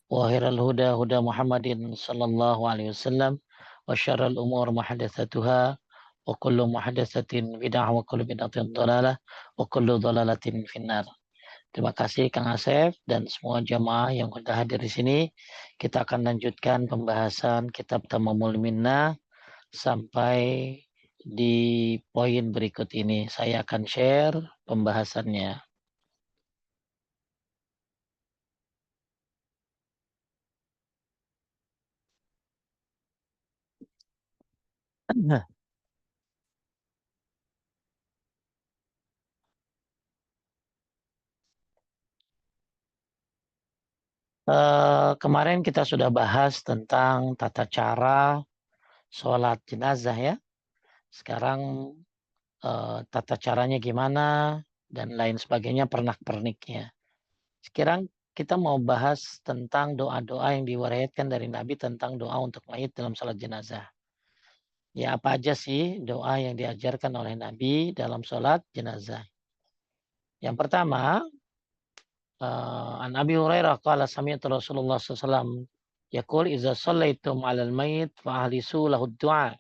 وخير الهدى هدى محمد صلى الله عليه وسلم وشر الأمور محدثاتها وكل محدثة بدعة وكل بدعة ضلالة وكل ضلالة في النار. Terima kasih Kang Asep dan semua jamaah yang sudah hadir di sini. Kita akan lanjutkan pembahasan kitab Tamamul Minnah sampai di poin berikut ini. Saya akan share pembahasannya. Kemarin kita sudah bahas tentang tata cara sholat jenazah ya. Sekarang tata caranya gimana dan lain sebagainya, pernak-perniknya. Sekarang kita mau bahas tentang doa-doa yang diwariatkan dari Nabi tentang doa untuk mayit dalam sholat jenazah. Ya apa aja sih doa yang diajarkan oleh Nabi dalam sholat jenazah. Yang pertama, an Abi Hurairah qala sami'tu Rasulullah sallallahu alaihi wasallam yaqul idza shallaitum 'alal mayit fa ahlisu lahu du'a.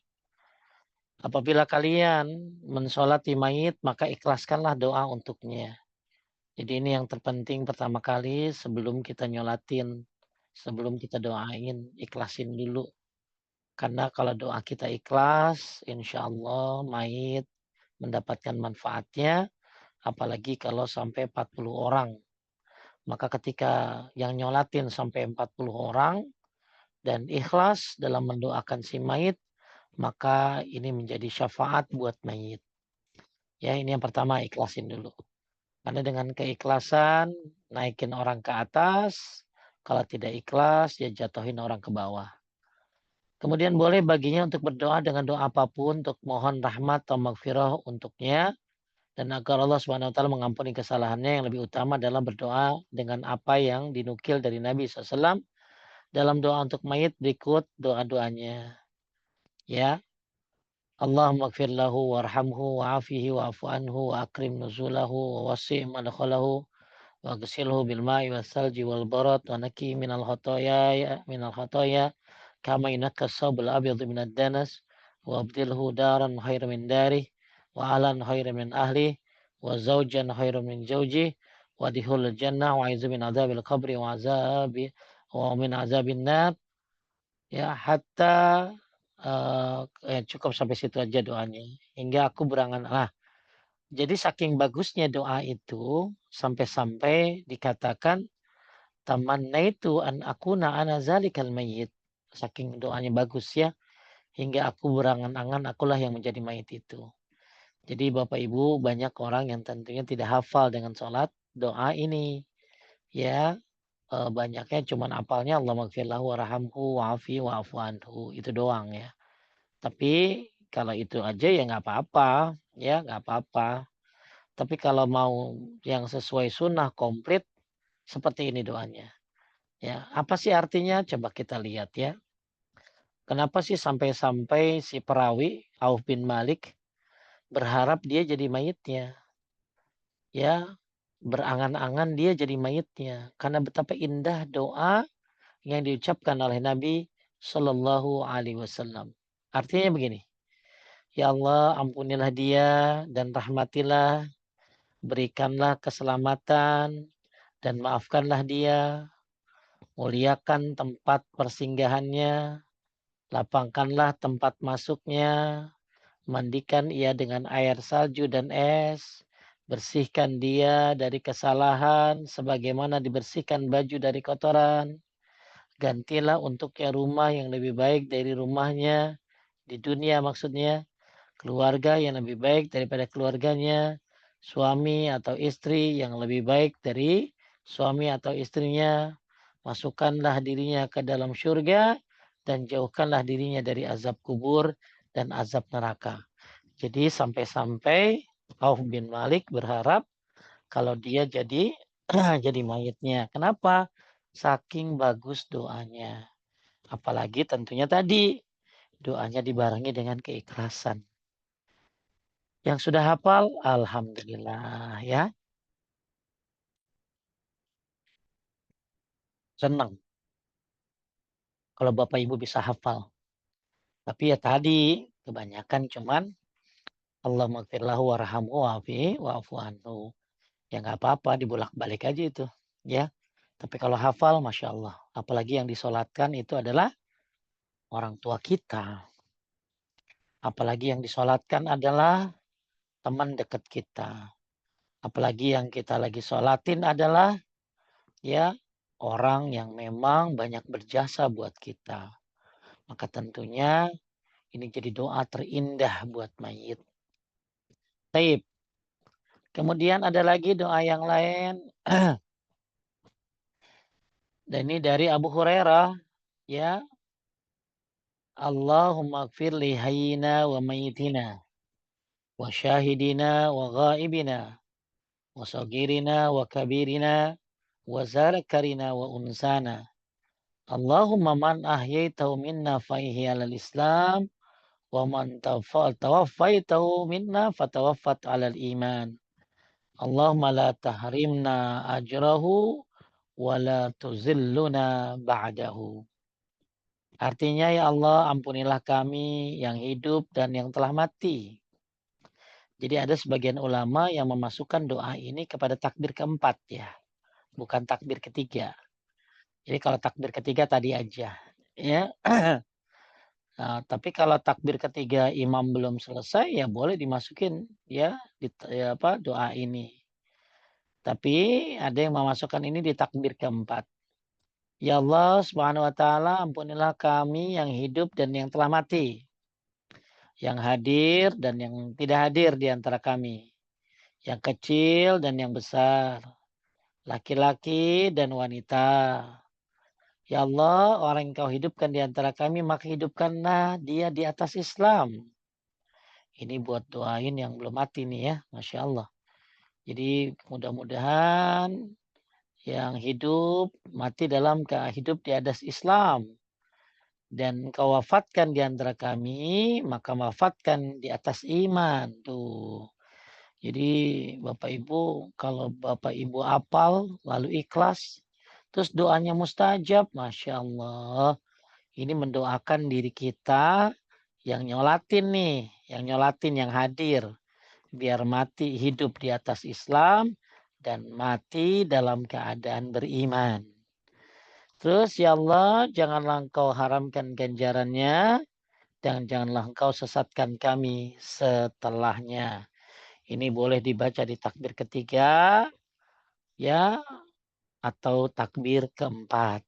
Apabila kalian mensolati mayit, maka ikhlaskanlah doa untuknya. Jadi ini yang terpenting pertama kali sebelum kita nyolatin, sebelum kita doain, ikhlasin dulu. Karena kalau doa kita ikhlas, insya Allah mayit mendapatkan manfaatnya, apalagi kalau sampai 40 orang. Maka ketika yang nyolatin sampai 40 orang dan ikhlas dalam mendoakan si mayit, maka ini menjadi syafaat buat mayit. Ya, ini yang pertama, ikhlasin dulu. Karena dengan keikhlasan naikin orang ke atas, kalau tidak ikhlas ya jatuhin orang ke bawah. Kemudian boleh baginya untuk berdoa dengan doa apapun untuk mohon rahmat atau maghfirah untuknya dan agar Allah Subhanahu wa taala mengampuni kesalahannya. Yang lebih utama adalah berdoa dengan apa yang dinukil dari Nabi SAW dalam doa untuk mayit berikut doa-doanya. Ya, Allahumma gfir lahu warhamhu wa'afihi wa'afu anhu wa akrim nuzulahu wa wasi' madkhalahu واغسله بالماء والثلج والبرد ونقي من الخطايا كما ينقى الثوب الأبيض من الدنس وأبدله دارا خير من داره وأهلا خير من أهله وزوجا خير من زوجه ودخول الجنة وأعوذ من عذاب القبر ومن عذاب النار ya hatta cukup sampai situ aja doanya hingga aku berangan jadi saking bagusnya doa itu sampai-sampai dikatakan tamannaitu an akuna ana zalikal mayyit. Saking doanya bagus ya hingga aku berangan-angan akulah yang menjadi mayit itu. Jadi Bapak Ibu banyak orang yang tentunya tidak hafal dengan sholat doa ini. Ya banyaknya cuman apalnya Allahumma gfir lahu warhamhu wa'afi wa'afu anhu. Itu doang ya. Tapi kalau itu aja ya nggak apa-apa. Ya nggak apa-apa. Tapi kalau mau yang sesuai sunnah komplit, seperti ini doanya. Ya, apa sih artinya? Coba kita lihat ya. Kenapa sih sampai-sampai si perawi Auf bin Malik berharap dia jadi mayitnya? Ya, berangan-angan dia jadi mayitnya. Karena betapa indah doa yang diucapkan oleh Nabi Shallallahu Alaihi Wasallam. Artinya begini, ya Allah ampunilah dia dan rahmatilah, berikanlah keselamatan dan maafkanlah dia, muliakan tempat persinggahannya, lapangkanlah tempat masuknya, mandikan ia dengan air salju dan es, bersihkan dia dari kesalahan sebagaimana dibersihkan baju dari kotoran, gantilah untuknya rumah yang lebih baik dari rumahnya, di dunia maksudnya, keluarga yang lebih baik daripada keluarganya, suami atau istri yang lebih baik dari suami atau istrinya, masukkanlah dirinya ke dalam surga dan jauhkanlah dirinya dari azab kubur dan azab neraka. Jadi sampai-sampai Auf bin Malik berharap kalau dia jadi jadi mayitnya. Kenapa? Saking bagus doanya. Apalagi tentunya tadi doanya dibarengi dengan keikhlasan. Yang sudah hafal, alhamdulillah ya, senang. kalau Bapak Ibu bisa hafal. Tapi ya tadi, kebanyakan cuman Allahumma ighfir lahu warhamhu wa'fu anhu. Ya nggak apa-apa, dibolak-balik aja itu, ya. Tapi kalau hafal, masya Allah. Apalagi yang disolatkan itu adalah orang tua kita. Apalagi yang disolatkan adalah teman dekat kita. Apalagi yang kita lagi sholatin adalah ya orang yang memang banyak berjasa buat kita. Maka tentunya ini jadi doa terindah buat mayit. Taib. Kemudian ada lagi doa yang lain. Dan ini dari Abu Hurairah. Ya. Allahumma gfir li hayyina wa mayyitina. Wa syahidina wa ghaibina. Wa sagirina wa kabirina. Wa zarakarina wa unsana. Allahumma man ahyaitahu minna faihi alal Islam wa man tawaffaitahu minna fatawaffat alal iman. Allahumma la tahrimna ajrahu wa la tuzilluna ba'dahu. Artinya ya Allah ampunilah kami yang hidup dan yang telah mati. Jadi ada sebagian ulama yang memasukkan doa ini kepada takbir keempat ya. Bukan takbir ketiga. Jadi kalau takbir ketiga tadi aja. Ya. Nah, tapi kalau takbir ketiga imam belum selesai ya boleh dimasukin ya ya apa doa ini. Tapi ada yang memasukkan ini di takbir keempat. Ya Allah Subhanahu wa taala ampunilah kami yang hidup dan yang telah mati. Yang hadir dan yang tidak hadir di antara kami. Yang kecil dan yang besar. Laki-laki dan wanita. Ya Allah, orang yang kau hidupkan di antara kami, maka hidupkanlah dia di atas Islam. Ini buat doain yang belum mati nih ya, Masya Allah. Jadi mudah-mudahan yang hidup mati dalam hidup di atas Islam. Dan kau wafatkan di antara kami, maka wafatkan di atas iman. Tuh. Jadi Bapak Ibu, kalau Bapak Ibu apal, lalu ikhlas, terus doanya mustajab, Masya Allah. Ini mendoakan diri kita yang nyolatin nih, yang nyolatin, yang hadir. Biar mati hidup di atas Islam dan mati dalam keadaan beriman. Terus ya Allah, janganlah engkau haramkan ganjarannya dan janganlah engkau sesatkan kami setelahnya. Ini boleh dibaca di takbir ketiga ya atau takbir keempat.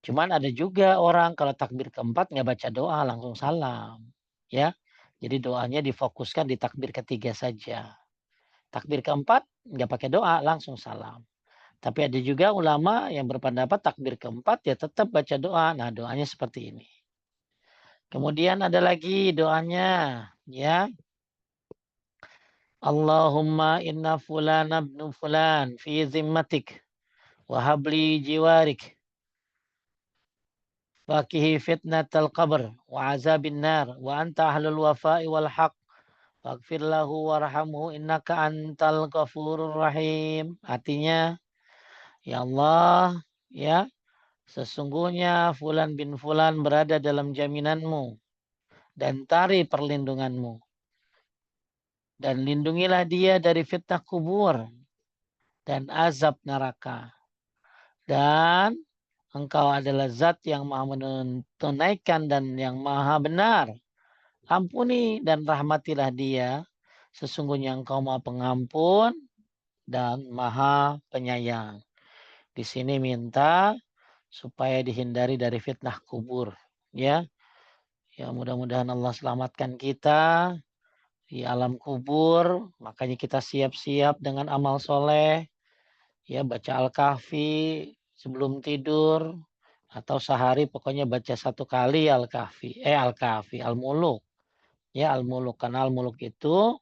Cuman ada juga orang kalau takbir keempat nggak baca doa langsung salam. Ya, jadi doanya difokuskan di takbir ketiga saja. Takbir keempat nggak pakai doa langsung salam. Tapi ada juga ulama yang berpendapat takbir keempat ya tetap baca doa. Nah doanya seperti ini. Kemudian ada lagi doanya ya. Allahumma inna fulan ibnu fulan fi zimmatik wa habli jiwarik. Fakihi fitnatal qabr wa azabin nar wa anta ahlul wafa'i wal haq. Faghfir lahu warhamhu innaka antal ghafurur rahim. Artinya, ya Allah, ya, sesungguhnya fulan bin fulan berada dalam jaminanmu dan tari perlindunganmu. Dan lindungilah dia dari fitnah kubur dan azab neraka. Dan engkau adalah zat yang maha menunaikan dan yang maha benar. Ampuni dan rahmatilah dia. Sesungguhnya engkau maha pengampun dan maha penyayang. Di sini minta supaya dihindari dari fitnah kubur. Ya, ya mudah-mudahan Allah selamatkan kita di alam kubur. Makanya kita siap-siap dengan amal soleh. Ya baca Al-Kahfi sebelum tidur. Atau sehari pokoknya baca satu kali Al-Kahfi. Al-Kahfi, Al-Muluk. Ya Al-Muluk. Karena Al-Muluk itu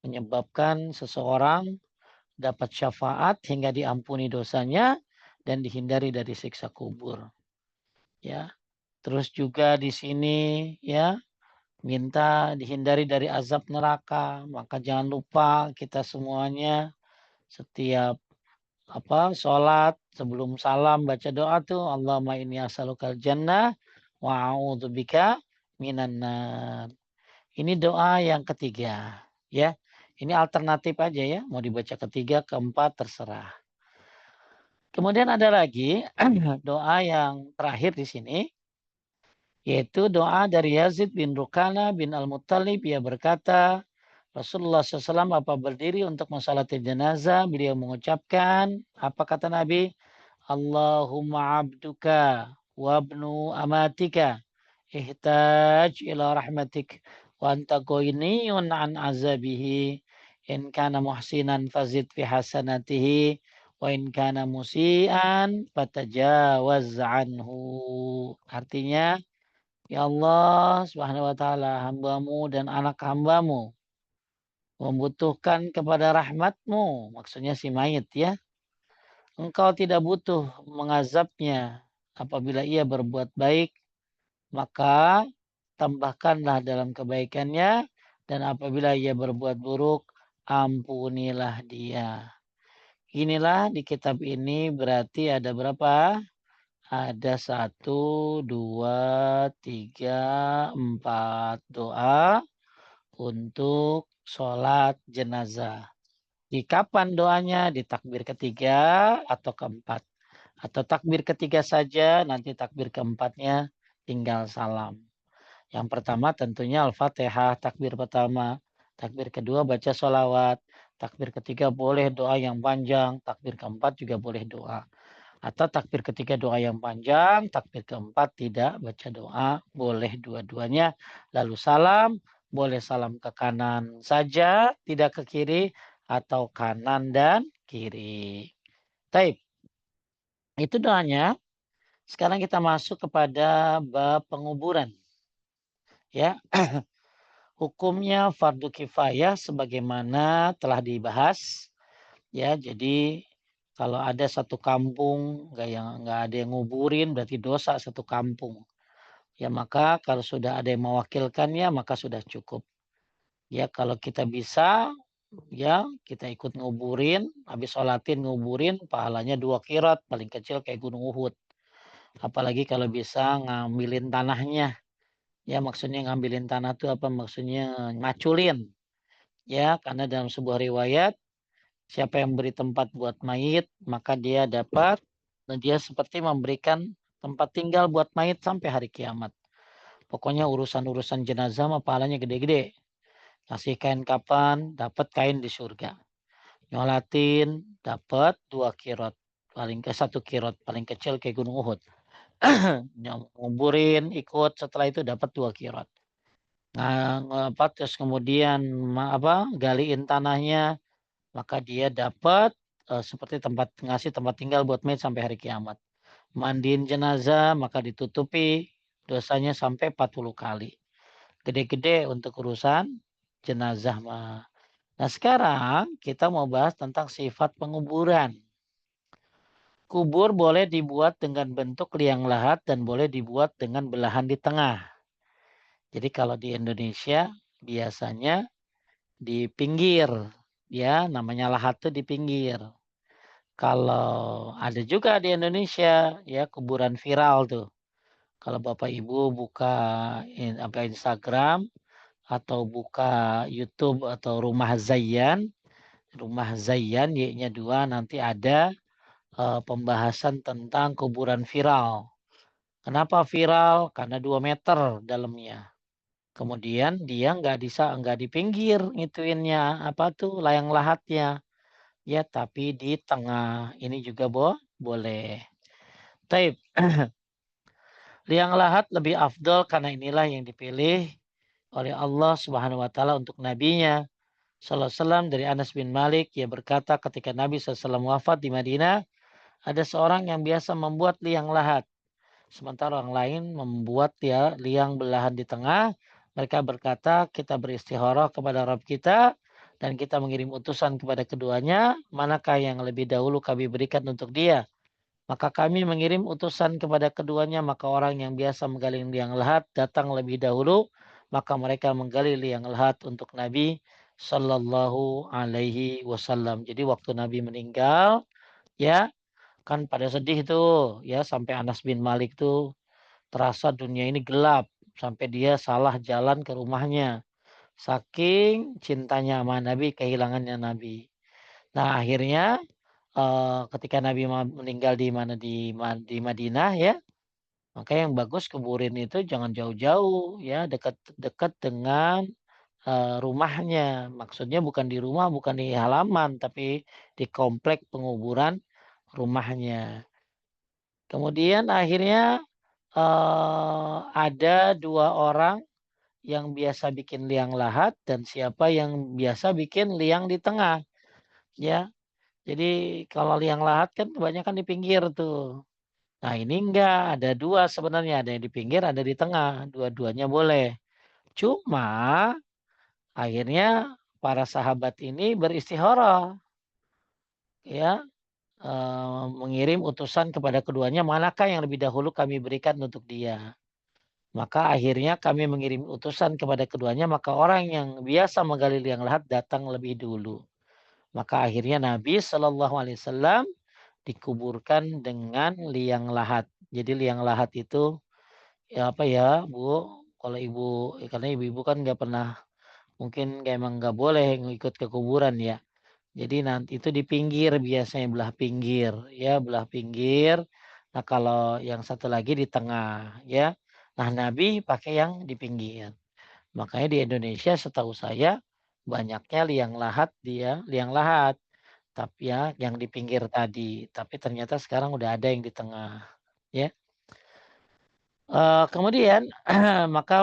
menyebabkan seseorang dapat syafaat hingga diampuni dosanya dan dihindari dari siksa kubur. Ya. Terus juga di sini ya minta dihindari dari azab neraka. Maka jangan lupa kita semuanya setiap sholat sebelum salam baca doa tuh Allahumma inni as'alukal jannah wa a'udzubika minan nar. Ini doa yang ketiga, ya. Ini alternatif aja ya, mau dibaca ketiga, keempat terserah. Kemudian ada lagi doa yang terakhir di sini, yaitu doa dari Yazid bin Rukana bin Al-Muttalib. Ia berkata, Rasulullah SAW apa berdiri untuk mensalati jenazah, beliau mengucapkan, apa kata Nabi? Allahumma abduka wabnu amatika ihtaj ila rahmatik wa anta ghainiyun an azabihi in kana muhsinan fazid fi hasanatihi wa in kana musian fatajawaz anhu. Artinya, ya Allah Subhanahu wa taala, hambamu dan anak hambamu membutuhkan kepada rahmatmu, maksudnya si mayit ya. Engkau tidak butuh mengazabnya apabila ia berbuat baik, maka tambahkanlah dalam kebaikannya, dan apabila ia berbuat buruk, ampunilah dia. Inilah di kitab ini berarti ada berapa? Ada 1, 2, 3, 4 doa untuk sholat jenazah. Di kapan doanya? Di takbir ketiga atau keempat. Atau takbir ketiga saja, nanti takbir keempatnya tinggal salam. Yang pertama tentunya Al-Fatihah, takbir pertama. Takbir kedua baca sholawat. Takbir ketiga boleh doa yang panjang. Takbir keempat juga boleh doa. Atau takbir ketiga doa yang panjang, takbir keempat tidak baca doa, boleh dua-duanya. Lalu salam, boleh salam ke kanan saja, tidak ke kiri, atau kanan dan kiri. Taib. Itu doanya. Sekarang kita masuk kepada bab penguburan. Ya, hukumnya fardu kifayah sebagaimana telah dibahas. Ya, jadi kalau ada satu kampung nggak ada yang nguburin berarti dosa satu kampung. Ya maka kalau sudah ada yang mewakilkannya maka sudah cukup. Ya kalau kita bisa ya kita ikut nguburin, habis sholatin nguburin pahalanya 2 qirat paling kecil kayak Gunung Uhud. Apalagi kalau bisa ngambilin tanahnya. Ya maksudnya ngambilin tanah itu apa maksudnya ngaculin. Ya karena dalam sebuah riwayat siapa yang beri tempat buat mayit, maka dia dapat, dan dia seperti memberikan tempat tinggal buat mayit sampai hari kiamat. Pokoknya urusan-urusan jenazah mah pahalanya gede-gede. Kasih kain kapan, dapat kain di surga. Nyolatin, dapat 2 qirat. Paling ke 1 qirat, paling kecil kayak Gunung Uhud. Nguburin, ikut, setelah itu dapat 2 qirat. Nah, terus kemudian galiin tanahnya, maka dia dapat seperti ngasih tempat tinggal buat mayit sampai hari kiamat. Mandiin jenazah maka ditutupi dosanya sampai 40 kali. Gede-gede untuk urusan jenazah mah. Nah sekarang kita mau bahas tentang sifat penguburan. Kubur boleh dibuat dengan bentuk liang lahat dan boleh dibuat dengan belahan di tengah. Jadi kalau di Indonesia biasanya di pinggir, ya namanya lahat tuh di pinggir. Kalau ada juga di Indonesia ya kuburan viral tuh. Kalau Bapak Ibu buka Instagram atau buka YouTube atau Rumah Zayyan Y-nya 2 nanti ada pembahasan tentang kuburan viral. Kenapa viral? Karena 2 meter dalamnya. Kemudian dia nggak di pinggir ngituinnya apa tuh layang lahatnya. Ya, tapi di tengah ini juga boleh. Taib. Liang lahat lebih afdol karena inilah yang dipilih oleh Allah Subhanahu wa taala untuk nabinya sallallahu alaihi wasallam. Dari Anas bin Malik, ia berkata ketika Nabi SAW wafat di Madinah, ada seorang yang biasa membuat liang lahat, sementara orang lain membuat liang belahan di tengah. Mereka berkata, kita beristikharah kepada Rabb kita dan kita mengirim utusan kepada keduanya, manakah yang lebih dahulu kami berikan untuk dia? Maka kami mengirim utusan kepada keduanya, maka orang yang biasa menggali liang lahat datang lebih dahulu, maka mereka menggali liang lahat untuk Nabi Sallallahu Alaihi Wasallam. Jadi waktu Nabi meninggal, Ya, kan pada sedih tuh, ya sampai Anas bin Malik tuh terasa dunia ini gelap sampai dia salah jalan ke rumahnya. Saking cintanya sama Nabi, kehilangannya Nabi. Nah, akhirnya ketika Nabi meninggal di mana di Madinah ya, maka yang bagus kuburin itu jangan jauh-jauh ya, dekat-dekat dengan rumahnya. Maksudnya bukan di rumah, bukan di halaman, tapi di komplek penguburan rumahnya. Kemudian akhirnya ada 2 orang yang biasa bikin liang lahat dan siapa yang biasa bikin liang di tengah, ya. Jadi kalau liang lahat kan kebanyakan di pinggir tuh. Nah ini enggak, ada 2 sebenarnya, ada yang di pinggir, ada di tengah, dua-duanya boleh. Cuma akhirnya para sahabat ini beristikharah ya, mengirim utusan kepada keduanya, manakah yang lebih dahulu kami berikan untuk dia. Maka akhirnya kami mengirim utusan kepada keduanya, maka orang yang biasa menggali liang lahat datang lebih dulu. Maka akhirnya Nabi Shallallahu Alaihi Wasallam dikuburkan dengan liang lahat. Jadi liang lahat itu ya apa ya Bu? Kalau ibu, karena ibu-ibu kan nggak pernah, mungkin kayak emang nggak boleh ngikut ke kuburan ya. Jadi nanti itu di pinggir biasanya belah pinggir ya, belah pinggir. Nah kalau yang satu lagi di tengah ya. Nah Nabi pakai yang di pinggir. Makanya di Indonesia setahu saya banyaknya liang lahat dia, liang lahat. Tapi ya yang di pinggir tadi, tapi ternyata sekarang udah ada yang di tengah ya. Kemudian maka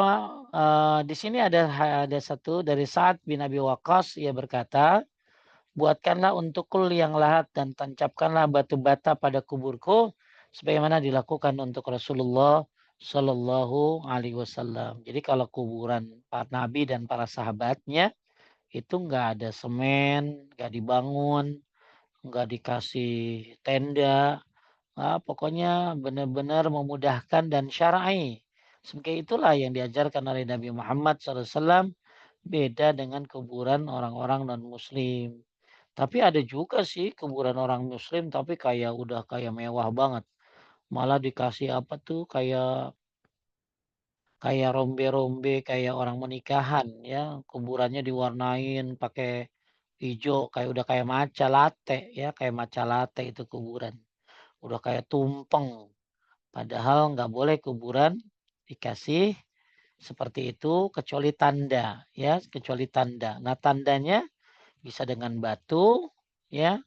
di sini ada satu dari Sa'ad bin Abi Waqqas, ia berkata, buatkanlah untukku liang lahat dan tancapkanlah batu bata pada kuburku sebagaimana dilakukan untuk Rasulullah Shallallahu Alaihi Wasallam. Jadi kalau kuburan para nabi dan para sahabatnya itu nggak ada semen, nggak dibangun, nggak dikasih tenda, pokoknya benar-benar memudahkan dan syar'i. Sebagai itulah yang diajarkan oleh Nabi Muhammad SAW, beda dengan kuburan orang-orang non-muslim. Tapi ada juga sih kuburan orang muslim tapi kayak udah kayak mewah banget. Malah dikasih apa tuh kayak kayak rombe-rombe kayak orang menikahan ya. Kuburannya diwarnain pakai hijau kayak udah kayak matcha latte ya, kayak matcha latte itu kuburan. Udah kayak tumpeng. Padahal nggak boleh kuburan dikasih seperti itu kecuali tanda ya, kecuali tanda. Nah, tandanya bisa dengan batu ya,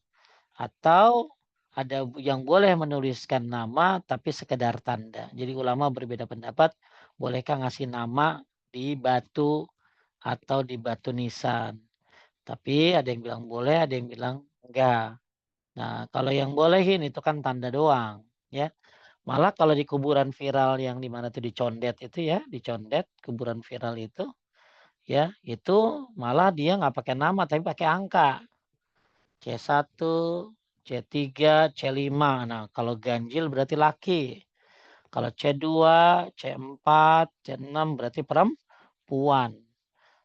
atau ada yang boleh menuliskan nama tapi sekedar tanda. Jadi ulama berbeda pendapat, bolehkah ngasih nama di batu atau di batu nisan. Tapi ada yang bilang boleh, ada yang bilang enggak. Nah, kalau yang bolehin itu kan tanda doang, ya. Malah kalau di kuburan viral yang di mana tuh dicondet itu ya, dicondet kuburan viral itu, ya, itu malah dia nggak pakai nama tapi pakai angka. C1, C3, C5. Nah, kalau ganjil berarti laki. Kalau C2, C4, C6 berarti perempuan.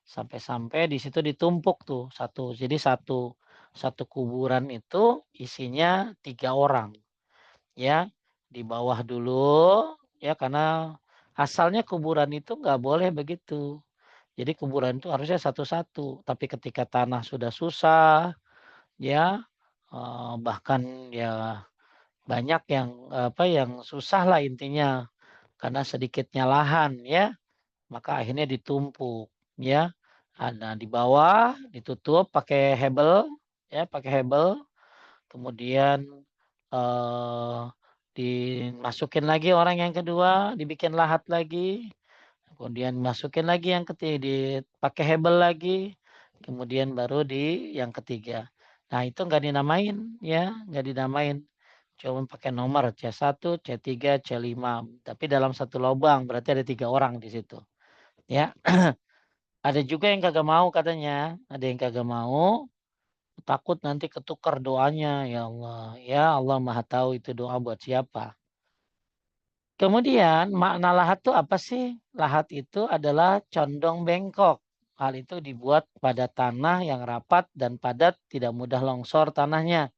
Sampai-sampai di situ ditumpuk tuh satu. Jadi satu satu kuburan itu isinya 3 orang. Ya, di bawah dulu ya karena asalnya kuburan itu nggak boleh begitu. Jadi kuburan itu harusnya satu-satu. Tapi ketika tanah sudah susah, ya bahkan ya banyak yang apa yang susah lah intinya karena sedikitnya lahan ya, maka akhirnya ditumpuk ya. Nah, di bawah ditutup pakai hebel ya, pakai hebel. Kemudian eh dimasukin lagi orang yang kedua, dibikin lahat lagi. Kemudian masukin lagi yang ketiga, dipakai hebel lagi. Kemudian baru di yang ketiga. Nah itu nggak dinamain ya, nggak dinamain. Cuma pakai nomor C1, C3, C5. Tapi dalam satu lubang berarti ada 3 orang di situ. Ya, ada juga yang kagak mau katanya. Ada yang kagak mau, takut nanti ketukar doanya. Ya Allah, ya Allah Maha tahu itu doa buat siapa. Kemudian makna lahat itu apa sih? Lahat itu adalah condong bengkok. Hal itu dibuat pada tanah yang rapat dan padat, tidak mudah longsor tanahnya.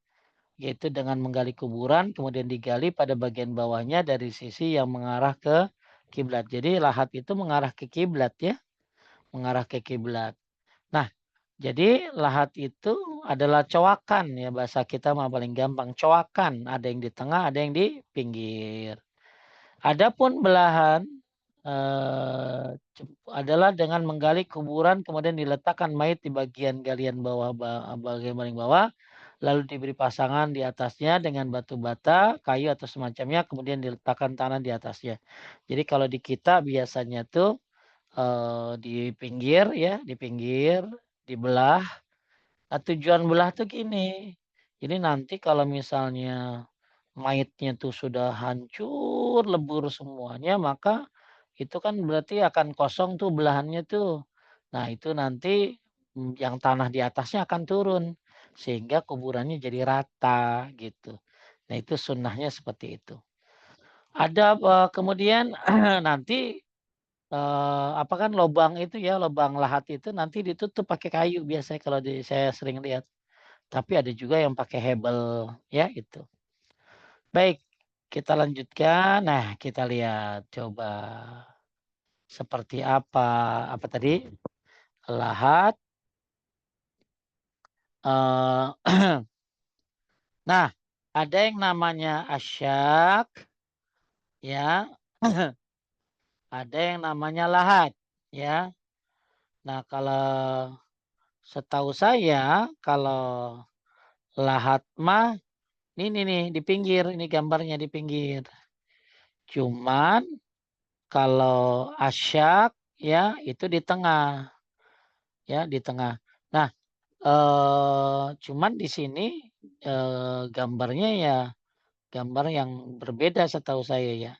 yaitu dengan menggali kuburan kemudian digali pada bagian bawahnya dari sisi yang mengarah ke kiblat. Jadi lahat itu mengarah ke kiblat ya, mengarah ke kiblat. Nah, jadi lahat itu adalah cowakan ya, bahasa kita mah paling gampang, cowakan, ada yang di tengah, ada yang di pinggir. Adapun belahan adalah dengan menggali kuburan kemudian diletakkan mayit di bagian galian bawah, bagian paling bawah, lalu diberi pasangan di atasnya dengan batu bata, kayu atau semacamnya, kemudian diletakkan tanah di atasnya. Jadi kalau di kita biasanya tuh di pinggir ya, di pinggir, dibelah. Nah, tujuan belah tuh gini. Jadi nanti kalau misalnya mayitnya tuh sudah hancur, lebur semuanya, maka itu kan berarti akan kosong tuh belahannya tuh. Nah, itu nanti yang tanah di atasnya akan turun sehingga kuburannya jadi rata gitu. Nah, itu sunnahnya seperti itu. Ada kemudian nanti apa kan lobang itu ya, lobang lahat itu nanti ditutup pakai kayu biasanya kalau saya sering lihat. Tapi ada juga yang pakai hebel ya itu. Baik, kita lanjutkan. Nah, kita lihat coba seperti apa tadi? Lahat. Nah, ada yang namanya asyak ya. Ada yang namanya lahat ya. Nah, kalau setahu saya kalau lahat mah ini nih di pinggir, ini gambarnya di pinggir. Cuman kalau asyak ya itu di tengah, ya di tengah. Nah, cuman di sini gambarnya ya gambar yang berbeda setahu saya ya.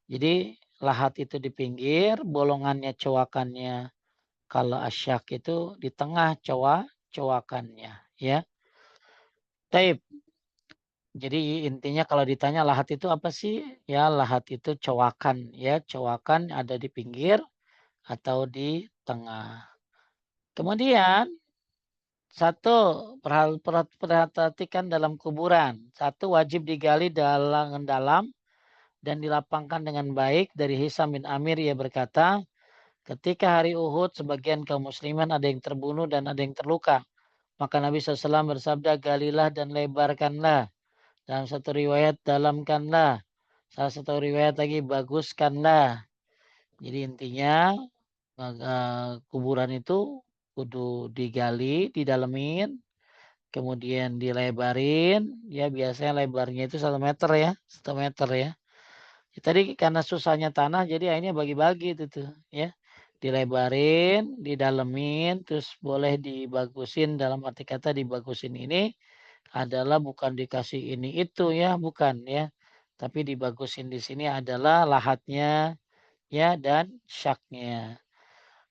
Jadi lahat itu di pinggir, bolongannya cowakannya kalau asyak itu di tengah cowakannya ya. Taib. Jadi intinya kalau ditanya lahat itu apa sih? Ya lahat itu cowakan ya, cowakan ada di pinggir atau di tengah. Kemudian satu perhatikan dalam kuburan. Satu wajib digali dalam dan dilapangkan dengan baik. Dari Hisam bin Amir ia berkata, ketika hari Uhud sebagian kaum muslimin ada yang terbunuh dan ada yang terluka. Maka Nabi SAW bersabda, galilah dan lebarkanlah. Dalam satu riwayat, dalamkanlah. Salah satu riwayat lagi, baguskanlah. Jadi intinya kuburan itu kudu digali, didalemin, kemudian dilebarin. Ya biasanya lebarnya itu 1 meter ya, 1 meter ya. Tadi karena susahnya tanah, jadi akhirnya bagi-bagi itu tuh ya. Dilebarin, didalemin, terus boleh dibagusin. Dalam arti kata dibagusin ini adalah bukan dikasih ini itu ya, bukan ya. Tapi dibagusin di sini adalah lahatnya ya dan syaknya.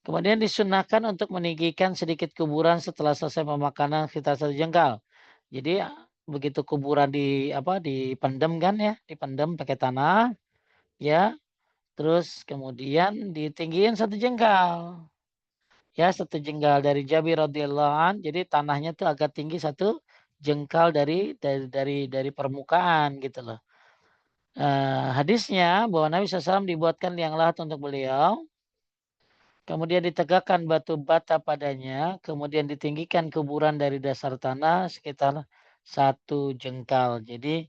Kemudian disunahkan untuk meninggikan sedikit kuburan setelah selesai pemakanan sekitar 1 jengkal. Jadi begitu kuburan dipendam kan ya, dipendam pakai tanah ya, terus kemudian ditinggiin 1 jengkal. Ya 1 jengkal dari Jabir radhiyallahu an. Jadi tanahnya tuh agak tinggi 1 jengkal dari permukaan gitu loh. Hadisnya bahwa Nabi SAW dibuatkan liang lahat untuk beliau. Kemudian ditegakkan batu bata padanya, kemudian ditinggikan kuburan dari dasar tanah sekitar 1 jengkal. Jadi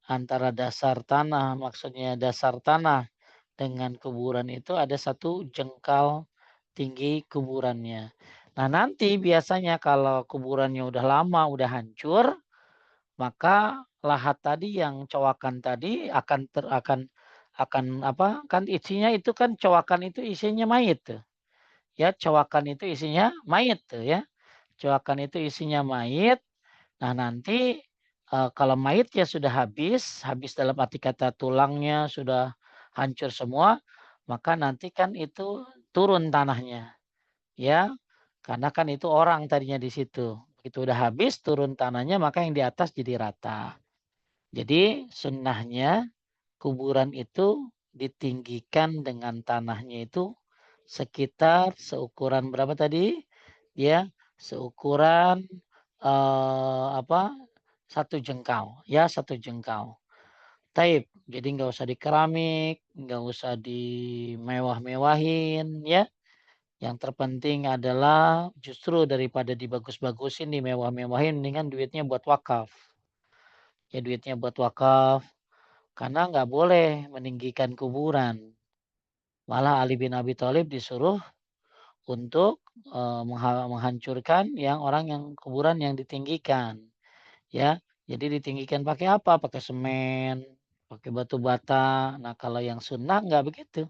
antara dasar tanah, maksudnya dasar tanah dengan kuburan itu ada 1 jengkal tinggi kuburannya. Nah nanti biasanya kalau kuburannya udah lama, udah hancur, maka lahat tadi yang cowakan tadi akan apa kan isinya itu kan cowakan itu isinya mayit tuh. Ya, cowakan itu isinya mayit tuh ya. Cowakan itu isinya mayit. Nah, nanti kalau mayitnya sudah habis, habis dalam arti kata tulangnya sudah hancur semua, maka nanti kan itu turun tanahnya, ya. Karena kan itu orang tadinya di situ. Begitu udah habis turun tanahnya, maka yang di atas jadi rata. Jadi sunnahnya kuburan itu ditinggikan dengan tanahnya itu sekitar seukuran berapa tadi? Ya, seukuran apa? 1 jengkal, ya 1 jengkal. Taib, jadi nggak usah di keramik, nggak usah dimewah-mewahin ya. Yang terpenting adalah justru daripada dibagus-bagusin, dimewah-mewahin, mendingan duitnya buat wakaf. Ya duitnya buat wakaf, karena nggak boleh meninggikan kuburan. Malah Ali bin Abi Thalib disuruh untuk menghancurkan yang orang yang kuburan yang ditinggikan. Ya, jadi ditinggikan pakai apa? Pakai semen, pakai batu bata. Nah, kalau yang sunnah nggak begitu.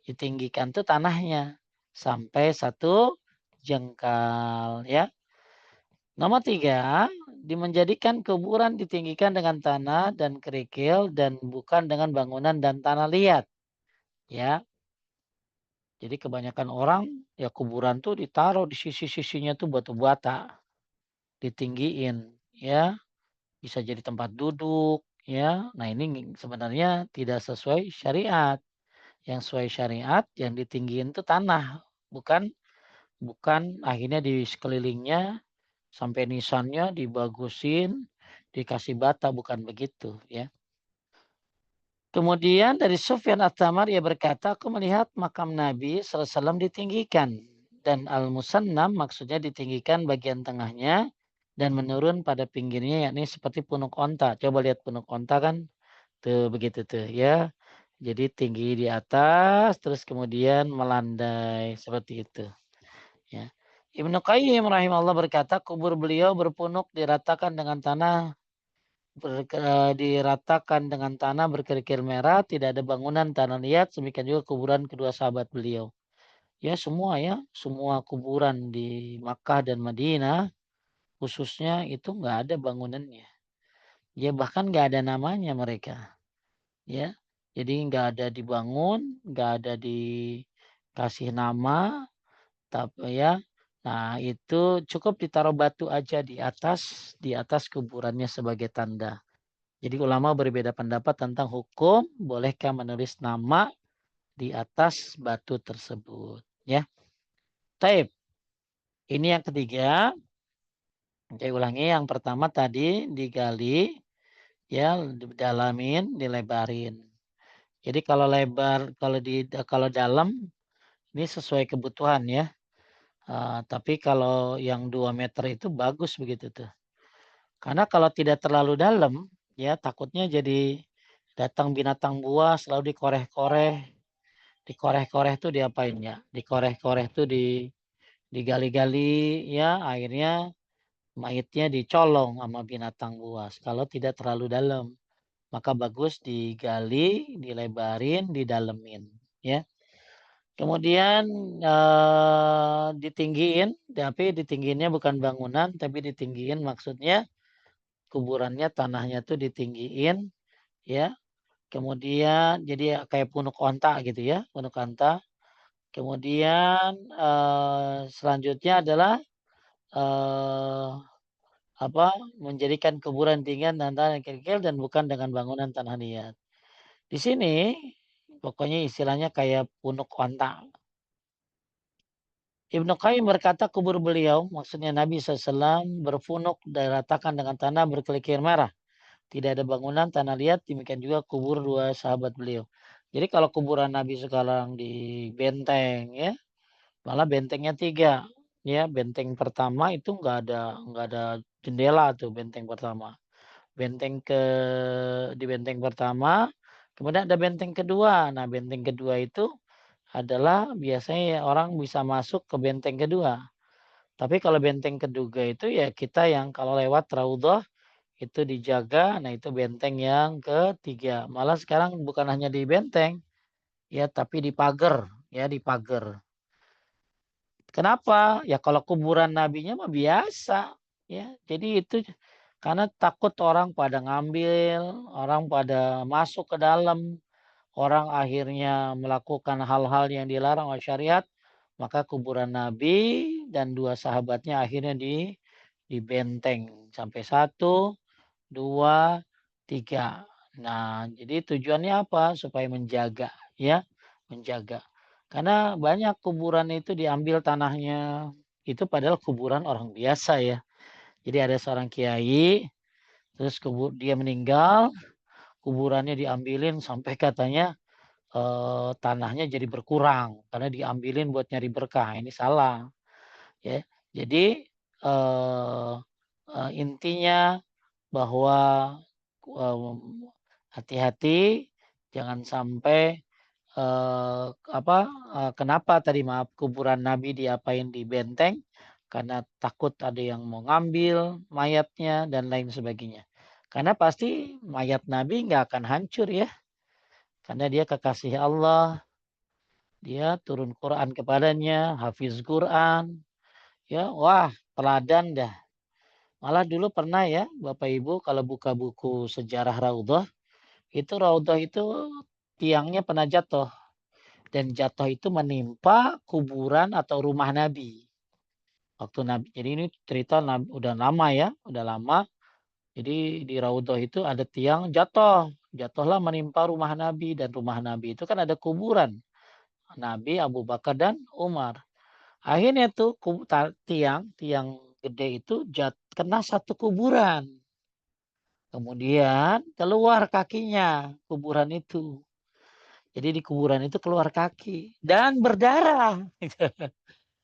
Ditinggikan tuh tanahnya sampai 1 jengkal ya. Nomor 3, menjadikan kuburan ditinggikan dengan tanah dan kerikil dan bukan dengan bangunan dan tanah liat. Ya, jadi kebanyakan orang ya kuburan tuh ditaruh di sisi-sisinya tuh batu bata, ditinggiin ya. Bisa jadi tempat duduk, ya. Nah, ini sebenarnya tidak sesuai syariat. Yang sesuai syariat yang ditinggiin itu tanah, bukan bukan akhirnya di sekelilingnya sampai nisannya dibagusin, dikasih bata, bukan begitu, ya. Kemudian dari Sufyan At-Tamar ia berkata, aku melihat makam Nabi SAW ditinggikan. Dan Al-Musannam maksudnya ditinggikan bagian tengahnya dan menurun pada pinggirnya yakni seperti punuk onta. Coba lihat punuk onta kan tuh begitu tuh ya. Jadi tinggi di atas terus kemudian melandai seperti itu ya. Ibnu Qayyim rahimahullah berkata kubur beliau berpunuk diratakan dengan tanah diratakan dengan tanah berkerikil merah, tidak ada bangunan tanah liat, demikian juga kuburan kedua sahabat beliau. Ya semua ya, semua kuburan di Makkah dan Madinah khususnya itu nggak ada bangunannya. Ya bahkan nggak ada namanya mereka. Ya, jadi nggak ada dibangun, nggak ada dikasih nama, tapi ya, nah itu cukup ditaruh batu aja di atas kuburannya sebagai tanda. Jadi ulama berbeda pendapat tentang hukum bolehkah menulis nama di atas batu tersebut. Ya, taib. Ini yang ketiga. Saya ulangi yang pertama tadi digali, ya, didalamin, dilebarin. Jadi kalau lebar, kalau dalam ini sesuai kebutuhan ya. Tapi kalau yang 2 meter itu bagus begitu tuh. Karena kalau tidak terlalu dalam, ya takutnya jadi datang binatang buas lalu dikoreh-koreh. Dikoreh-koreh tuh diapain ya? Dikoreh-koreh tuh digali-gali ya akhirnya mayitnya dicolong sama binatang buas. Kalau tidak terlalu dalam, maka bagus digali, dilebarin, didalemin ya. Kemudian, ditinggiin, tapi ditinggiinnya bukan bangunan, tapi ditinggiin maksudnya kuburannya, tanahnya tuh ditinggiin, ya. Kemudian jadi ya kayak punuk onta gitu ya, punuk onta. Kemudian, selanjutnya adalah, eee, apa, menjadikan kuburan tinggian dan tanah yang kerikil dan bukan dengan bangunan tanah liat. Di sini pokoknya istilahnya kayak punuk onta. Ibnu Qayyim berkata kubur beliau, maksudnya Nabi SAW berfunuk diratakan dengan tanah berkelikir merah. Tidak ada bangunan, tanah liat, demikian juga kubur 2 sahabat beliau. Jadi kalau kuburan Nabi sekarang di benteng ya, malah bentengnya 3. Ya, benteng pertama itu nggak ada jendela tuh benteng pertama. Benteng ke di benteng pertama, kemudian ada benteng kedua. Nah, benteng kedua itu adalah biasanya orang bisa masuk ke benteng kedua. Tapi kalau benteng kedua itu ya kita yang kalau lewat Raudhah itu dijaga, nah itu benteng yang ketiga. Malah sekarang bukan hanya di benteng, ya tapi di pagar, ya di pagar. Kenapa? Ya kalau kuburan nabinya mah biasa, ya. Jadi itu karena takut orang pada ngambil, orang pada masuk ke dalam, orang akhirnya melakukan hal-hal yang dilarang oleh syariat, maka kuburan Nabi dan 2 sahabatnya akhirnya dibenteng sampai 1, 2, 3. Nah, jadi tujuannya apa? Supaya menjaga ya, menjaga. Karena banyak kuburan itu diambil tanahnya, itu padahal kuburan orang biasa ya. Jadi ada seorang kiai Terus dia meninggal, kuburannya diambilin sampai katanya tanahnya jadi berkurang karena diambilin buat nyari berkah. Ini salah, ya. Jadi intinya bahwa hati-hati jangan sampai kenapa tadi maaf kuburan Nabi diapain di benteng karena takut ada yang mau ngambil mayatnya dan lain sebagainya. Karena pasti mayat Nabi nggak akan hancur ya, karena dia kekasih Allah, dia turun Quran kepadanya, hafiz Quran, ya wah teladan dah. Malah dulu pernah ya Bapak Ibu kalau buka buku sejarah Raudhah itu tiangnya pernah jatuh. Dan jatuh itu menimpa kuburan atau rumah Nabi. Waktu Nabi, jadi ini cerita Nabi, udah lama ya, udah lama. Jadi di Raudhah itu ada tiang jatuh. Jatuhlah menimpa rumah Nabi. Dan rumah Nabi itu kan ada kuburan. Nabi, Abu Bakar, dan Umar. Akhirnya tuh tiang gede itu kena satu kuburan. Kemudian keluar kakinya kuburan itu. Jadi di kuburan itu keluar kaki dan berdarah.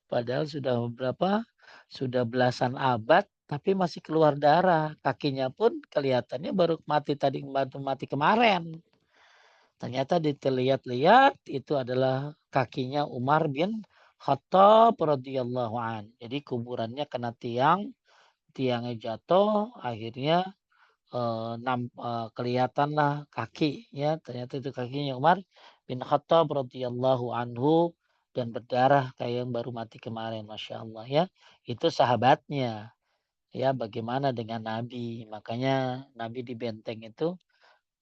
Padahal sudah berapa? Sudah belasan abad tapi masih keluar darah. Kakinya pun kelihatannya baru mati tadi, baru mati kemarin. Ternyata dilihat-lihat itu adalah kakinya Umar bin Khattab radhiyallahu an. Jadi kuburannya kena tiang, tiangnya jatuh, akhirnya kelihatanlah kaki ya, ternyata itu kakinya Umar bin Khattab radhiyallahu anhu dan berdarah kayak yang baru mati kemarin, masya Allah ya. Itu sahabatnya ya, bagaimana dengan Nabi, makanya Nabi di benteng itu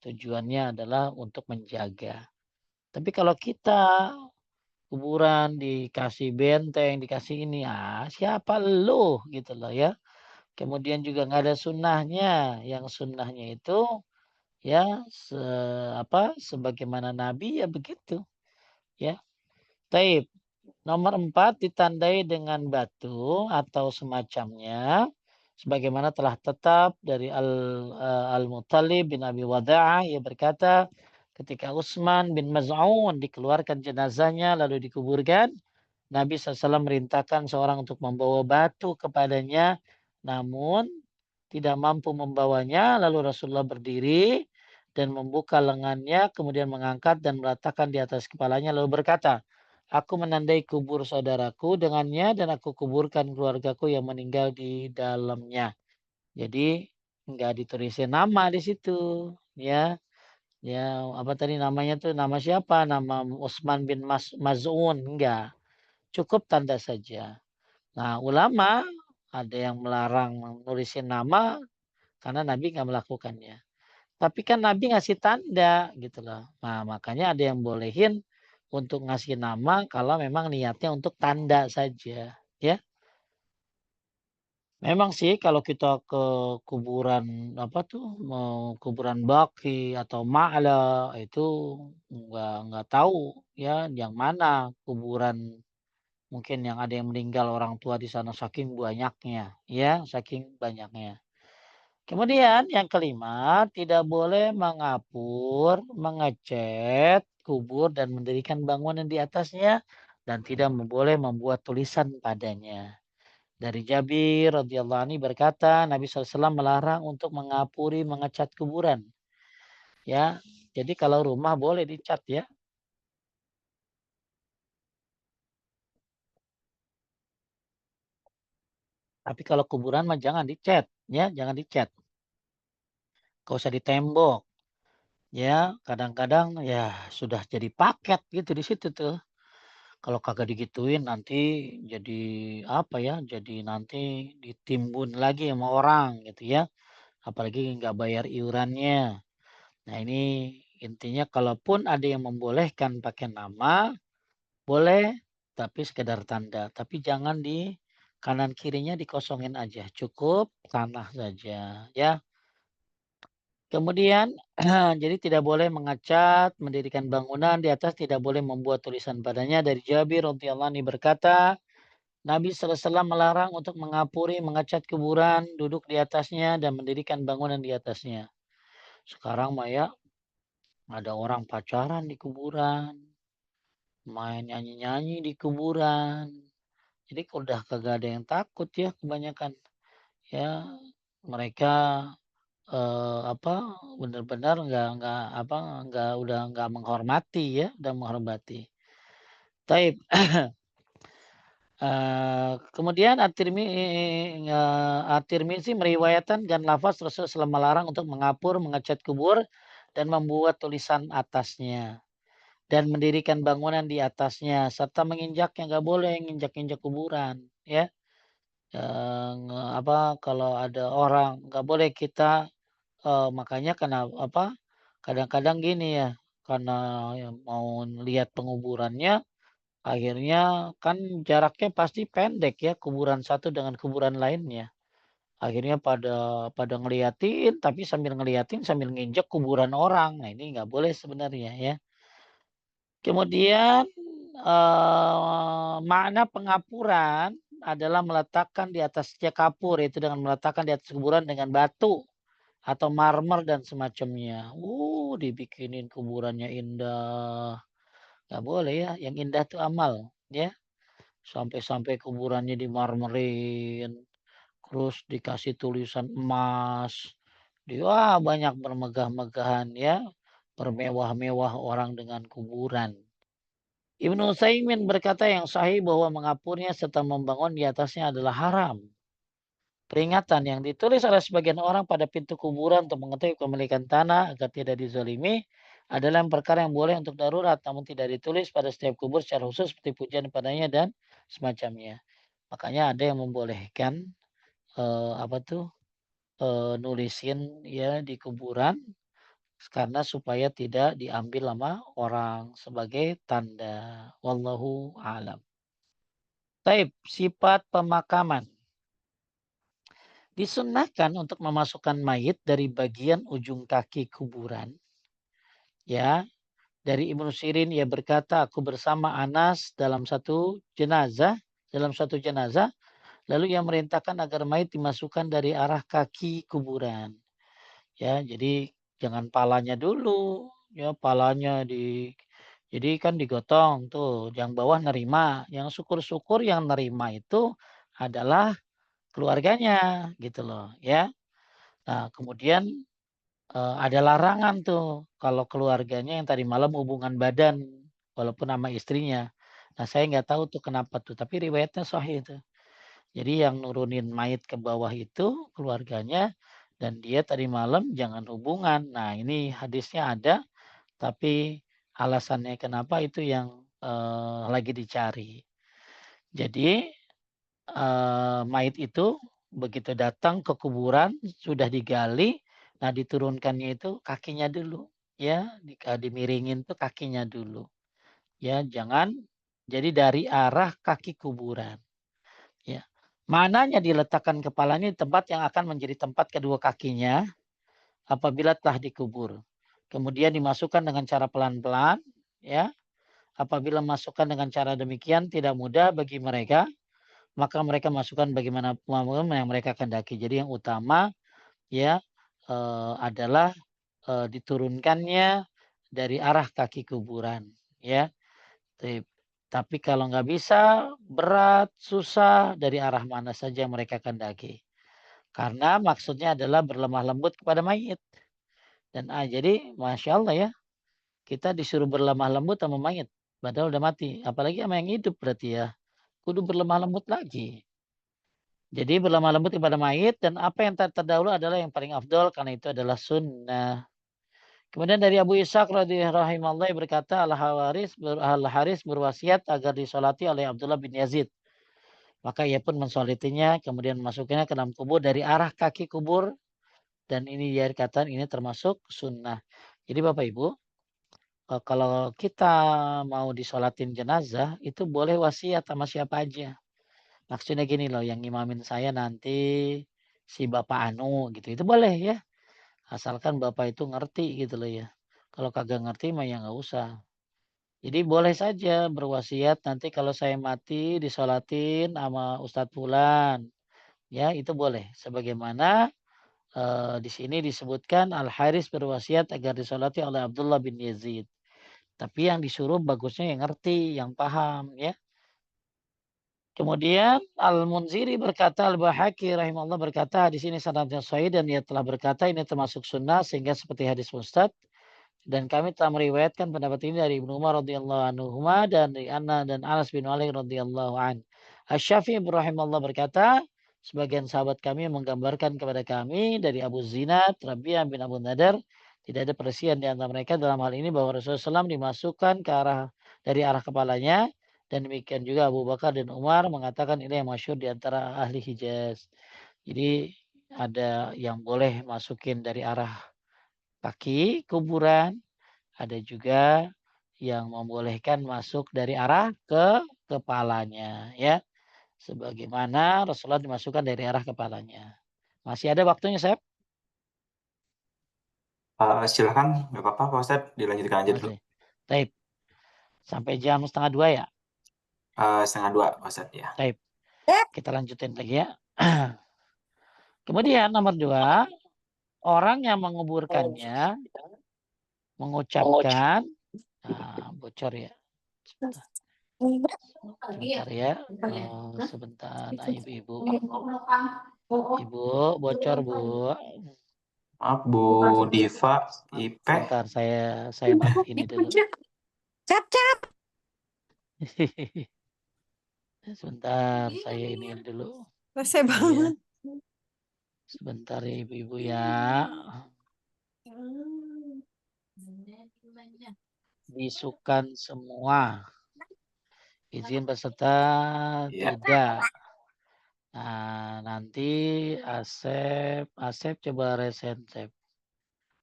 tujuannya adalah untuk menjaga. Tapi kalau kita kuburan dikasih benteng, dikasih ini, siapa lu gitu loh ya. Kemudian juga nggak ada sunnahnya, yang sunnahnya itu ya sebagaimana Nabi ya begitu ya. Taib. Nomor 4 ditandai dengan batu atau semacamnya sebagaimana telah tetap dari Al-Muttalib bin Abi Wada'ah, ia berkata ketika Utsman bin Maz'un dikeluarkan jenazahnya lalu dikuburkan, Nabi SAW merintahkan seorang untuk membawa batu kepadanya, namun tidak mampu membawanya. Lalu Rasulullah berdiri dan membuka lengannya, kemudian mengangkat dan meletakkan di atas kepalanya, lalu berkata, aku menandai kubur saudaraku dengannya dan aku kuburkan keluargaku yang meninggal di dalamnya. Jadi enggak ditulisin nama di situ, ya. Ya, apa tadi namanya tuh? Nama siapa? Nama Utsman bin Maz'un, enggak. Cukup tanda saja. Nah, ulama ada yang melarang nulisin nama karena Nabi nggak melakukannya. Tapi kan Nabi ngasih tanda gitu loh. Nah, makanya ada yang bolehin untuk ngasih nama kalau memang niatnya untuk tanda saja, ya. Memang sih kalau kita ke kuburan apa tuh, mau kuburan Baqi atau Ma'la itu nggak tahu ya yang mana kuburan mungkin yang ada yang meninggal orang tua di sana saking banyaknya, ya, saking banyaknya. Kemudian yang kelima, tidak boleh mengapur, mengecat kubur dan mendirikan bangunan di atasnya dan tidak boleh membuat tulisan padanya. Dari Jabir radhiyallahu anhu berkata, Nabi SAW melarang untuk mengapuri, mengecat kuburan. Ya, jadi kalau rumah boleh dicat ya. Tapi kalau kuburan mah jangan dicat, ya, jangan dicat. Gak usah ditembok. Ya, kadang-kadang ya sudah jadi paket gitu di situ tuh. Kalau kagak digituin nanti jadi apa ya, jadi nanti ditimbun lagi sama orang gitu ya. Apalagi nggak bayar iurannya. Nah ini intinya kalaupun ada yang membolehkan pakai nama, boleh tapi sekedar tanda. Tapi jangan di kanan kirinya dikosongin aja. Cukup tanah saja ya. Kemudian jadi tidak boleh mengecat, mendirikan bangunan di atas, tidak boleh membuat tulisan padanya. Dari Jabir radhiyallahu anhu berkata, Nabi SAW melarang untuk mengapuri, mengecat kuburan, duduk di atasnya, dan mendirikan bangunan di atasnya. Sekarang mah ya, ada orang pacaran di kuburan, main nyanyi-nyanyi di kuburan. Jadi udah kagak ada yang takut ya kebanyakan. Ya, mereka apa, benar-benar nggak apa, udah nggak menghormati ya, udah menghormati. Taib. Kemudian At-Tirmizi meriwayatkan dan lafaz Rasul SAW melarang untuk mengapur, mengecat kubur, dan membuat tulisan atasnya. Dan mendirikan bangunan di atasnya, serta menginjaknya, nggak boleh nginjak-injak kuburan. Ya, kalau ada orang, nggak boleh kita, makanya karena apa, kadang-kadang gini ya, karena ya mau lihat penguburannya, akhirnya kan jaraknya pasti pendek ya, kuburan satu dengan kuburan lainnya. Akhirnya pada pada ngeliatin, tapi sambil ngeliatin sambil nginjek kuburan orang. Nah, ini nggak boleh sebenarnya ya. Kemudian, makna pengapuran adalah meletakkan di atasnya kapur, yaitu dengan meletakkan di atas kuburan dengan batu atau marmer dan semacamnya. Dibikinin kuburannya indah. Nggak boleh ya, yang indah itu amal, ya. Sampai-sampai kuburannya dimarmerin, terus dikasih tulisan emas, banyak bermegah-megahan ya, bermewah-mewah orang dengan kuburan. Ibnu Utsaimin berkata yang sahih bahwa mengapurnya serta membangun di atasnya adalah haram. Peringatan yang ditulis oleh sebagian orang pada pintu kuburan untuk mengetahui kepemilikan tanah agar tidak dizalimi adalah perkara yang boleh untuk darurat, namun tidak ditulis pada setiap kubur secara khusus seperti pujian padanya dan semacamnya. Makanya ada yang membolehkan nulisin ya di kuburan karena supaya tidak diambil sama orang sebagai tanda. Wallahu alam. Taib, sifat pemakaman. Disunnahkan untuk memasukkan mayit dari bagian ujung kaki kuburan. Ya, dari Ibnu Sirin ia berkata, aku bersama Anas dalam satu jenazah, lalu ia merintahkan agar mayit dimasukkan dari arah kaki kuburan. Ya, jadi jangan palanya dulu, ya palanya jadi kan digotong tuh, yang bawah nerima, yang syukur-syukur yang nerima itu adalah keluarganya gitu loh ya. Nah kemudian, ada larangan tuh kalau keluarganya yang tadi malam hubungan badan walaupun sama istrinya. Nah saya nggak tahu tuh kenapa tuh, tapi riwayatnya sahih itu. Jadi yang nurunin mayit ke bawah itu keluarganya dan dia tadi malam jangan hubungan. Nah ini hadisnya ada, tapi alasannya kenapa itu yang, lagi dicari. Jadi, mayit itu begitu datang ke kuburan sudah digali, nah diturunkannya itu kakinya dulu ya, dimiringin tuh kakinya dulu ya, jangan jadi dari arah kaki kuburan ya. Mananya diletakkan kepalanya di tempat yang akan menjadi tempat kedua kakinya apabila telah dikubur. Kemudian dimasukkan dengan cara pelan-pelan ya. Apabila masukkan dengan cara demikian tidak mudah bagi mereka, maka mereka masukkan bagaimana yang mereka kehendaki. Jadi yang utama ya, adalah, diturunkannya dari arah kaki kuburan ya. Tip. Tapi kalau nggak bisa, berat, susah, dari arah mana saja yang mereka kehendaki. Karena maksudnya adalah berlemah lembut kepada mayit. Dan jadi Masya Allah ya, kita disuruh berlemah lembut sama mayit. Padahal udah mati. Apalagi sama yang hidup berarti ya. Kudu berlemah lembut lagi. Jadi berlemah lembut kepada mayit dan apa yang terdahulu adalah yang paling afdol karena itu adalah sunnah. Kemudian dari Abu Ishaq radhiyallahu berkata Al-Haris berwasiat agar disolati oleh Abdullah bin Yazid. Maka ia pun mensolitinya kemudian memasukkannya ke dalam kubur dari arah kaki kubur dan ini dia dikatakan ini termasuk sunnah. Jadi Bapak Ibu, kalau kita mau disolatin jenazah itu boleh wasiat sama siapa aja. Maksudnya gini loh, yang ngimamin saya nanti si Bapak Anu gitu, itu boleh ya. Asalkan Bapak itu ngerti gitu loh ya. Kalau kagak ngerti mah ya nggak usah. Jadi boleh saja berwasiat nanti kalau saya mati disolatin sama Ustadz Fulan. Ya, itu boleh. Sebagaimana di sini disebutkan Al-Haris berwasiat agar disolati oleh Abdullah bin Yazid. Tapi yang disuruh bagusnya yang ngerti, yang paham ya. Kemudian Al-Munziri berkata, Al-Bahaki rahimahullah berkata di sini sanadnya sahih dan dia telah berkata ini termasuk sunnah sehingga seperti hadis Ustadz. Dan kami telah meriwayatkan pendapat ini dari Ibnu Umar radhiyallahu anhuma dan dari Anna dan Anas bin Malik radhiyallahu an. Asy-Syafi'i rahimahullah berkata, sebagian sahabat kami menggambarkan kepada kami dari Abu Zinad, Rabi'ah bin Abu Nadar, tidak ada perselisihan di antara mereka dalam hal ini bahwa Rasulullah SAW dimasukkan ke arah dari arah kepalanya dan demikian juga Abu Bakar dan Umar mengatakan ini yang masyhur di antara ahli Hijaz. Jadi ada yang boleh masukin dari arah kaki kuburan, ada juga yang membolehkan masuk dari arah ke kepalanya ya. Sebagaimana Rasulullah dimasukkan dari arah kepalanya. Masih ada waktunya, Sep? Silakan, nggak apa-apa Pak Ustadz, dilanjutkan aja dulu. Masih. Taib. Sampai jam setengah dua ya? Setengah dua Pak Ustadz ya. Taib. Kita lanjutin lagi ya. Kemudian nomor dua, orang yang menguburkannya mengucapkan, nah, bocor ya. Sebentar ya. Oh, sebentar, nah, ibu-ibu. Ibu, bocor bu. Maaf Bu Diva, Ipe. Sebentar, saya ini dulu. Cap, cap. Sebentar, saya ini dulu. Rese Iya, banget. sebentar ya ibu-ibu ya. Bisukan semua. Izin peserta Ya, tidak. Nah, nanti Asep coba resen Asep.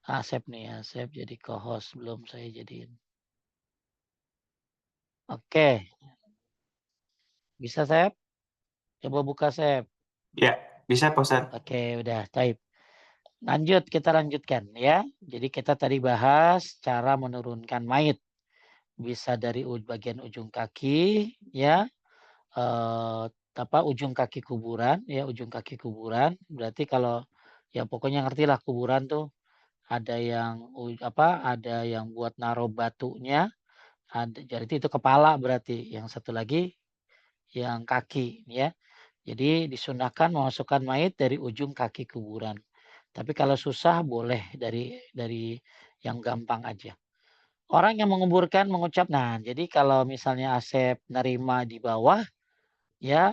Asep nih, Asep jadi co-host belum saya jadiin. Oke, bisa Asep? Coba buka Asep. ya, bisa Pak Ustadz. Oke, udah type. Lanjut, kita lanjutkan ya. Jadi kita tadi bahas cara menurunkan mayit. Bisa dari bagian ujung kaki ya, ujung kaki kuburan ya, ujung kaki kuburan. Berarti kalau ya pokoknya ngertilah kuburan tuh ada yang ada yang buat naruh batunya, jadi itu kepala berarti. Yang satu lagi yang kaki ya. Jadi disunahkan memasukkan mayit dari ujung kaki kuburan. Tapi kalau susah boleh dari yang gampang aja. Orang yang menguburkan mengucap, nah jadi kalau misalnya Asep nerima di bawah, ya,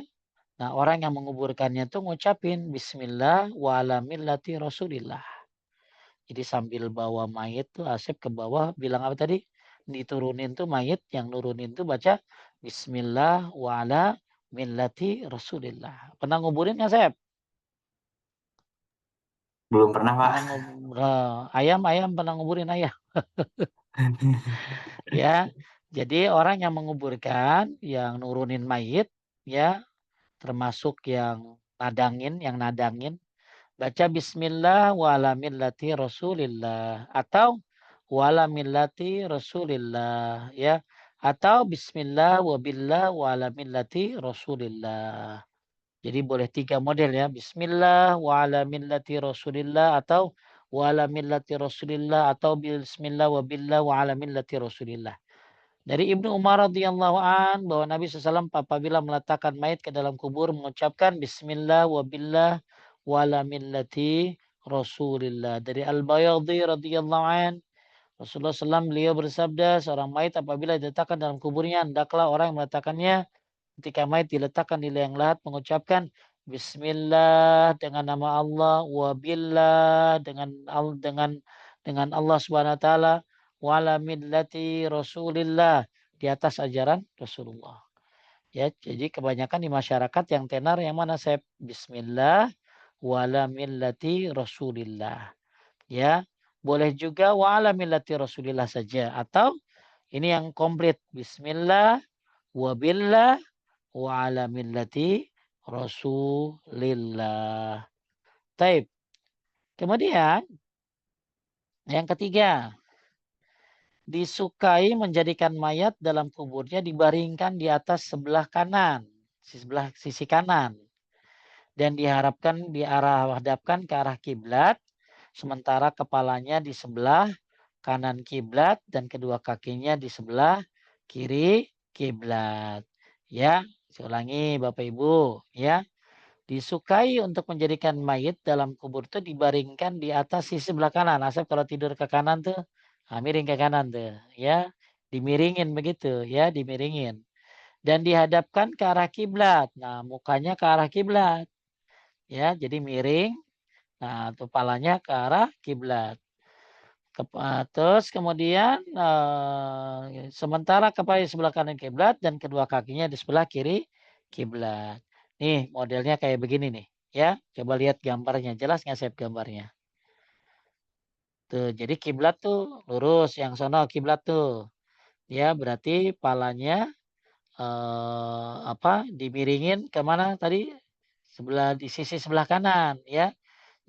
nah orang yang menguburkannya tuh ngucapin Bismillah wa ala millati Rasulillah. Jadi sambil bawa mayit tuh Asep ke bawah bilang apa tadi? Diturunin tuh mayit, yang nurunin tuh baca Bismillah wa ala millati Rasulillah. Pernah nguburin nggak Asep? Belum pernah Pak. Pernah ayam pernah nguburin ayam. Ya, jadi orang yang menguburkan, yang nurunin mayit, ya, termasuk yang nadangin, baca Bismillah wa ala millati Rasulillah atau wa ala millati Rasulillah, ya, atau Bismillah wa billah wa ala millati Rasulillah. Jadi boleh 3 model ya. Bismillah wa ala millati Rasulillah atau wa ala millati Rasulillah atau bismillah wa billah wa ala millati Rasulillah. Dari Ibnu Umar radhiyallahu an bahwa Nabi SAW apabila meletakkan mayat ke dalam kubur mengucapkan Bismillah wa billah wa ala millati Rasulillah. Dari Al-Bayadhi radhiyallahu an Rasulullah SAW beliau bersabda seorang mayat apabila diletakkan dalam kuburnya hendaklah orang yang meletakkannya ketika mayat diletakkan di liang lahat mengucapkan Bismillah dengan nama Allah, wabillah dengan Allah Subhanahu wa taala, wala millati Rasulillah di atas ajaran Rasulullah. Ya, jadi kebanyakan di masyarakat yang tenar yang mana saya Bismillah wala millati Rasulillah. Ya, boleh juga wala millati Rasulillah saja atau ini yang komplit Bismillah wabillah wa ala millati Rasulillah. Taib. Kemudian yang ketiga, disukai menjadikan mayat dalam kuburnya dibaringkan di atas sebelah kanan, sisi kanan, dan diharapkan hadapkan ke arah kiblat, sementara kepalanya di sebelah kanan kiblat dan kedua kakinya di sebelah kiri kiblat. Ya, saya ulangi Bapak Ibu, ya. Disukai untuk menjadikan mayit dalam kubur itu dibaringkan di atas sisi sebelah kanan. Asal kalau tidur ke kanan tuh, miring ke kanan tuh, ya. Dimiringin begitu, ya, dimiringin. Dan dihadapkan ke arah kiblat. Nah, mukanya ke arah kiblat. Ya, jadi miring. Nah, kepalanya ke arah kiblat. Terus kemudian sementara kepala di sebelah kanan kiblat dan kedua kakinya di sebelah kiri kiblat. Nih modelnya kayak begini nih, ya. Coba lihat gambarnya, jelas nggak Sep gambarnya? Tuh, jadi kiblat tuh lurus, yang sono kiblat tuh. Ya, berarti palanya dimiringin kemana tadi? Di sisi sebelah kanan, ya.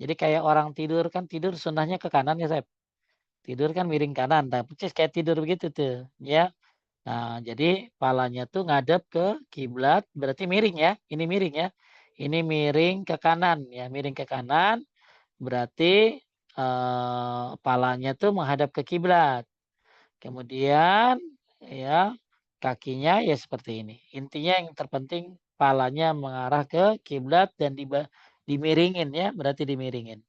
Jadi kayak orang tidur kan tidur sunnahnya ke kanan ya Sep. Tidur kan miring kanan, tapi kayak tidur begitu tuh, ya. Nah, jadi palanya tuh ngadep ke kiblat, berarti miring ya. Ini miring ya. Ini miring ke kanan ya, miring ke kanan, berarti palanya tuh menghadap ke kiblat. Kemudian ya kakinya ya seperti ini. Intinya yang terpenting palanya mengarah ke kiblat dan dimiringin ya, berarti dimiringin.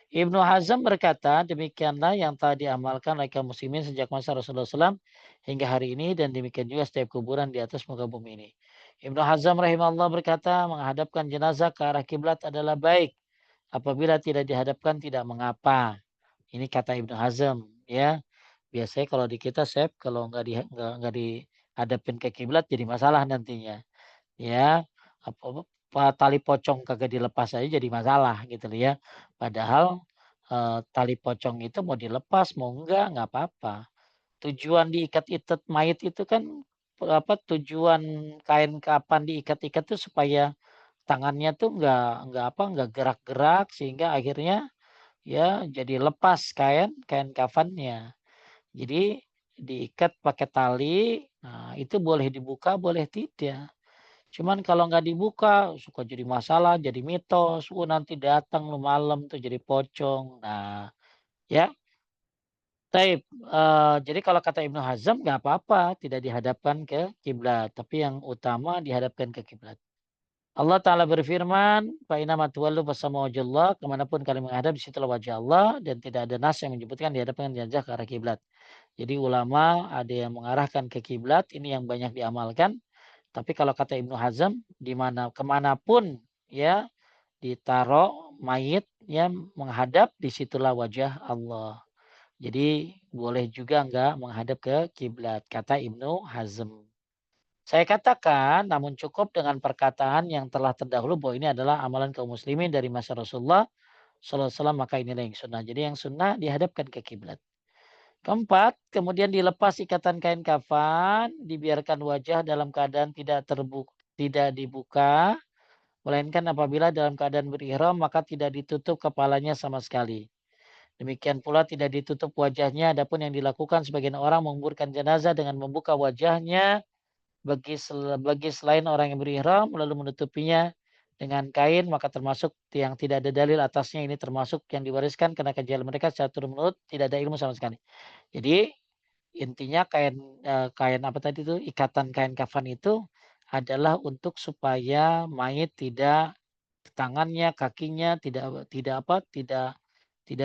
Ibnu Hazm berkata, demikianlah yang telah diamalkan oleh kaum muslimin sejak masa Rasulullah SAW hingga hari ini dan demikian juga setiap kuburan di atas muka bumi ini. Ibnu Hazm rahimahullah berkata, menghadapkan jenazah ke arah kiblat adalah baik. Apabila tidak dihadapkan tidak mengapa. Ini kata Ibnu Hazm, ya. Biasanya kalau di kita kalau nggak dihadapin ke kiblat jadi masalah nantinya. Ya, tali pocong kagak dilepas aja jadi masalah gitu loh ya. Padahal tali pocong itu mau dilepas mau nggak apa-apa. Tujuan diikat-ikat mayit itu kan tujuan kain kapan diikat-ikat tuh supaya tangannya tuh nggak gerak-gerak sehingga akhirnya ya jadi lepas kain kafannya. Jadi diikat pakai tali, nah itu boleh dibuka boleh tidak. Cuman kalau nggak dibuka suka jadi masalah, jadi mitos. Nanti datang lu malam tuh jadi pocong. Nah, ya. Taib. Jadi kalau kata Ibnu Hazm nggak apa-apa, tidak dihadapkan ke kiblat, tapi yang utama dihadapkan ke kiblat. Allah Ta'ala berfirman, Fa'inama tuwallu fasama wajahullah, kemanapun kalian menghadap di situlah wajah Allah, dan tidak ada nas yang menyebutkan dihadapkan jenazah ke arah kiblat. Jadi ulama ada yang mengarahkan ke kiblat, ini yang banyak diamalkan. Tapi kalau kata Ibnu Hazm, kemanapun ya ditaruh mayit ya menghadap disitulah wajah Allah. Jadi boleh juga enggak menghadap ke kiblat, kata Ibnu Hazm. Saya katakan, namun cukup dengan perkataan yang telah terdahulu bahwa ini adalah amalan kaum muslimin dari masa Rasulullah Sallallahu Alaihi Wasallam, maka inilah yang sunnah. Jadi yang sunnah dihadapkan ke kiblat. Keempat, kemudian dilepas ikatan kain kafan, dibiarkan wajah dalam keadaan tidak dibuka, melainkan apabila dalam keadaan berihram maka tidak ditutup kepalanya sama sekali. Demikian pula tidak ditutup wajahnya, adapun yang dilakukan sebagian orang menguburkan jenazah dengan membuka wajahnya bagi selain orang yang berihram lalu menutupinya dengan kain, maka termasuk yang tidak ada dalil atasnya, ini termasuk yang diwariskan karena kejahilan mereka secara turun-menurut, tidak ada ilmu sama sekali. Jadi intinya kain apa tadi itu, ikatan kain kafan itu adalah untuk supaya mayit tangannya, kakinya tidak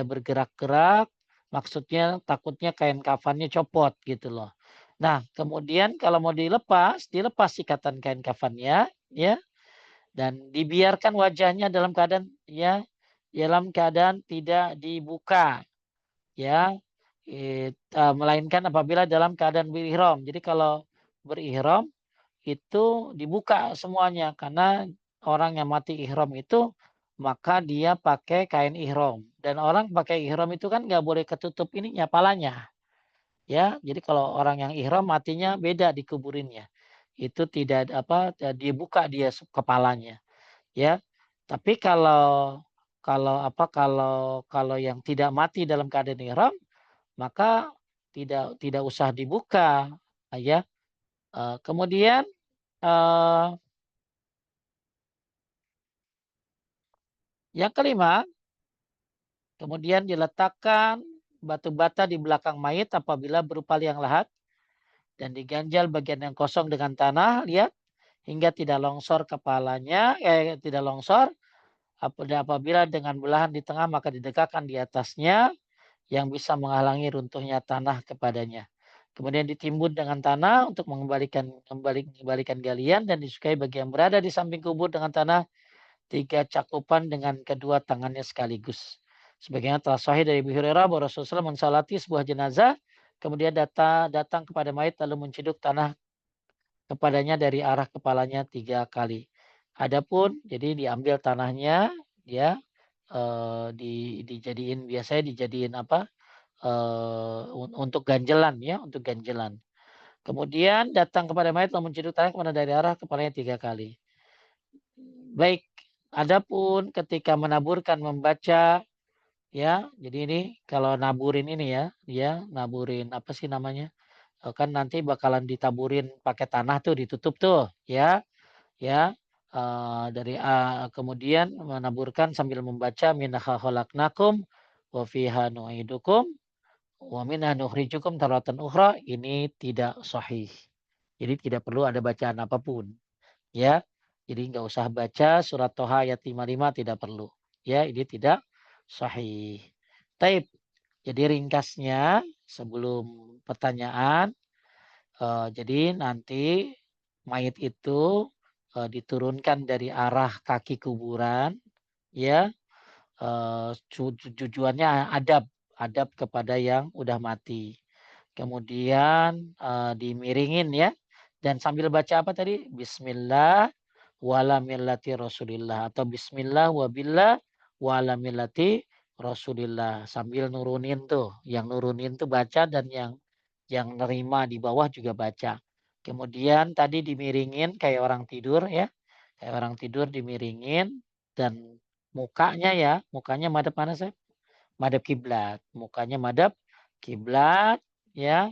bergerak-gerak. Maksudnya takutnya kain kafannya copot gitu loh. Nah, kemudian kalau mau dilepas ikatan kain kafannya ya, dan dibiarkan wajahnya dalam keadaan tidak dibuka ya. Melainkan apabila dalam keadaan berihram. Jadi kalau berihram itu dibuka semuanya karena orang yang mati ihram itu maka dia pakai kain ihram, dan orang pakai ihram itu kan nggak boleh ketutup ininya palanya ya. Jadi kalau orang yang ihram matinya beda dikuburinnya. Itu tidak dibuka dia kepalanya ya. Tapi kalau yang tidak mati dalam keadaan ihram maka tidak usah dibuka, ya. Kemudian yang kelima, kemudian diletakkan batu bata di belakang mayit apabila berupa liang lahat dan diganjal bagian yang kosong dengan tanah, lihat, hingga tidak longsor kepalanya, tidak longsor. Apabila dengan belahan di tengah maka didekatkan di atasnya yang bisa menghalangi runtuhnya tanah kepadanya. Kemudian ditimbun dengan tanah untuk mengembalikan galian dan disukai bagi yang berada di samping kubur dengan tanah 3 cakupan dengan kedua tangannya sekaligus. Sebagaimana telah sahih dari Abu Hurairah bahwa Rasulullah mensalati sebuah jenazah, kemudian datang kepada mayit lalu menciduk tanah kepadanya dari arah kepalanya 3 kali. Adapun jadi diambil tanahnya, ya, biasanya dijadiin apa? Untuk ganjelan, ya, untuk ganjelan. Kemudian datang kepada mayat lalu menciduk tanah kepada dari arah kepalanya 3 kali. Baik, adapun ketika menaburkan membaca, ya, jadi ini kalau naburin ini ya naburin apa sih namanya? Kan nanti bakalan ditaburin pakai tanah tuh, ditutup tuh, ya. Kemudian menaburkan sambil membaca minha khalaqnakum wa fiha nu'idukum wa minha nukhrijukum taratan ukhra, ini tidak sahih. Jadi tidak perlu ada bacaan apapun, ya. Jadi nggak usah baca surat Toha ayat 55, tidak perlu. Ya, ini tidak sahih. Taib. Jadi ringkasnya sebelum pertanyaan, jadi nanti mayit itu diturunkan dari arah kaki kuburan, ya. Tujuannya adab kepada yang udah mati. Kemudian dimiringin, ya. Dan sambil baca apa tadi? Bismillah wala millati Rasulillah atau bismillah wabillah wala millati Rasulillah, sambil nurunin tuh. Yang nurunin tuh baca dan yang nerima di bawah juga baca. Kemudian tadi dimiringin kayak orang tidur, ya. Kayak orang tidur dimiringin dan mukanya madep mana, saya? Madep kiblat. Mukanya madep kiblat, ya.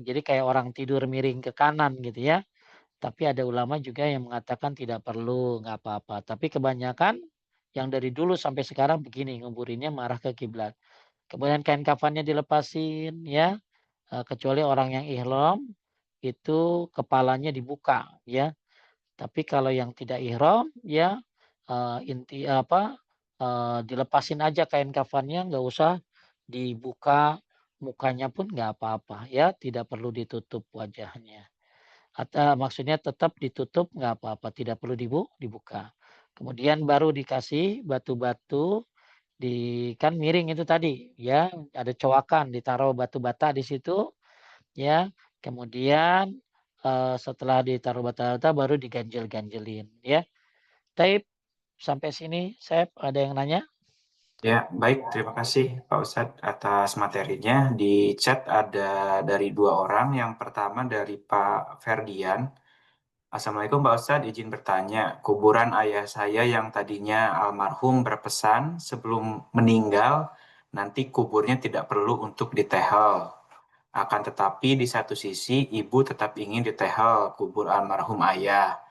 Jadi kayak orang tidur miring ke kanan gitu, ya. Tapi ada ulama juga yang mengatakan tidak perlu, nggak apa-apa. Tapi kebanyakan yang dari dulu sampai sekarang begini, nguburinnya marah ke kiblat. Kemudian kain kafannya dilepasin, ya. Kecuali orang yang ihram itu kepalanya dibuka, ya. Tapi kalau yang tidak ihram, ya, dilepasin aja kain kafannya, nggak usah dibuka mukanya pun nggak apa-apa, ya. Tidak perlu ditutup wajahnya. Atau maksudnya tetap ditutup nggak apa-apa, tidak perlu dibuka. Kemudian baru dikasih batu-batu, kan miring itu tadi, ya, ada cowakan, ditaruh batu bata di situ, ya. Kemudian setelah ditaruh batu bata baru diganjel-ganjelin, ya. Taib, sampai sini, Sep, ada yang nanya? Ya, baik. Terima kasih Pak Ustadz atas materinya. Di chat ada dari 2 orang. Yang pertama dari Pak Ferdian. Assalamualaikum Pak Ustadz, izin bertanya. Kuburan ayah saya yang tadinya almarhum berpesan sebelum meninggal, nanti kuburnya tidak perlu untuk ditehel. Akan tetapi di satu sisi ibu tetap ingin ditehel kubur almarhum ayah.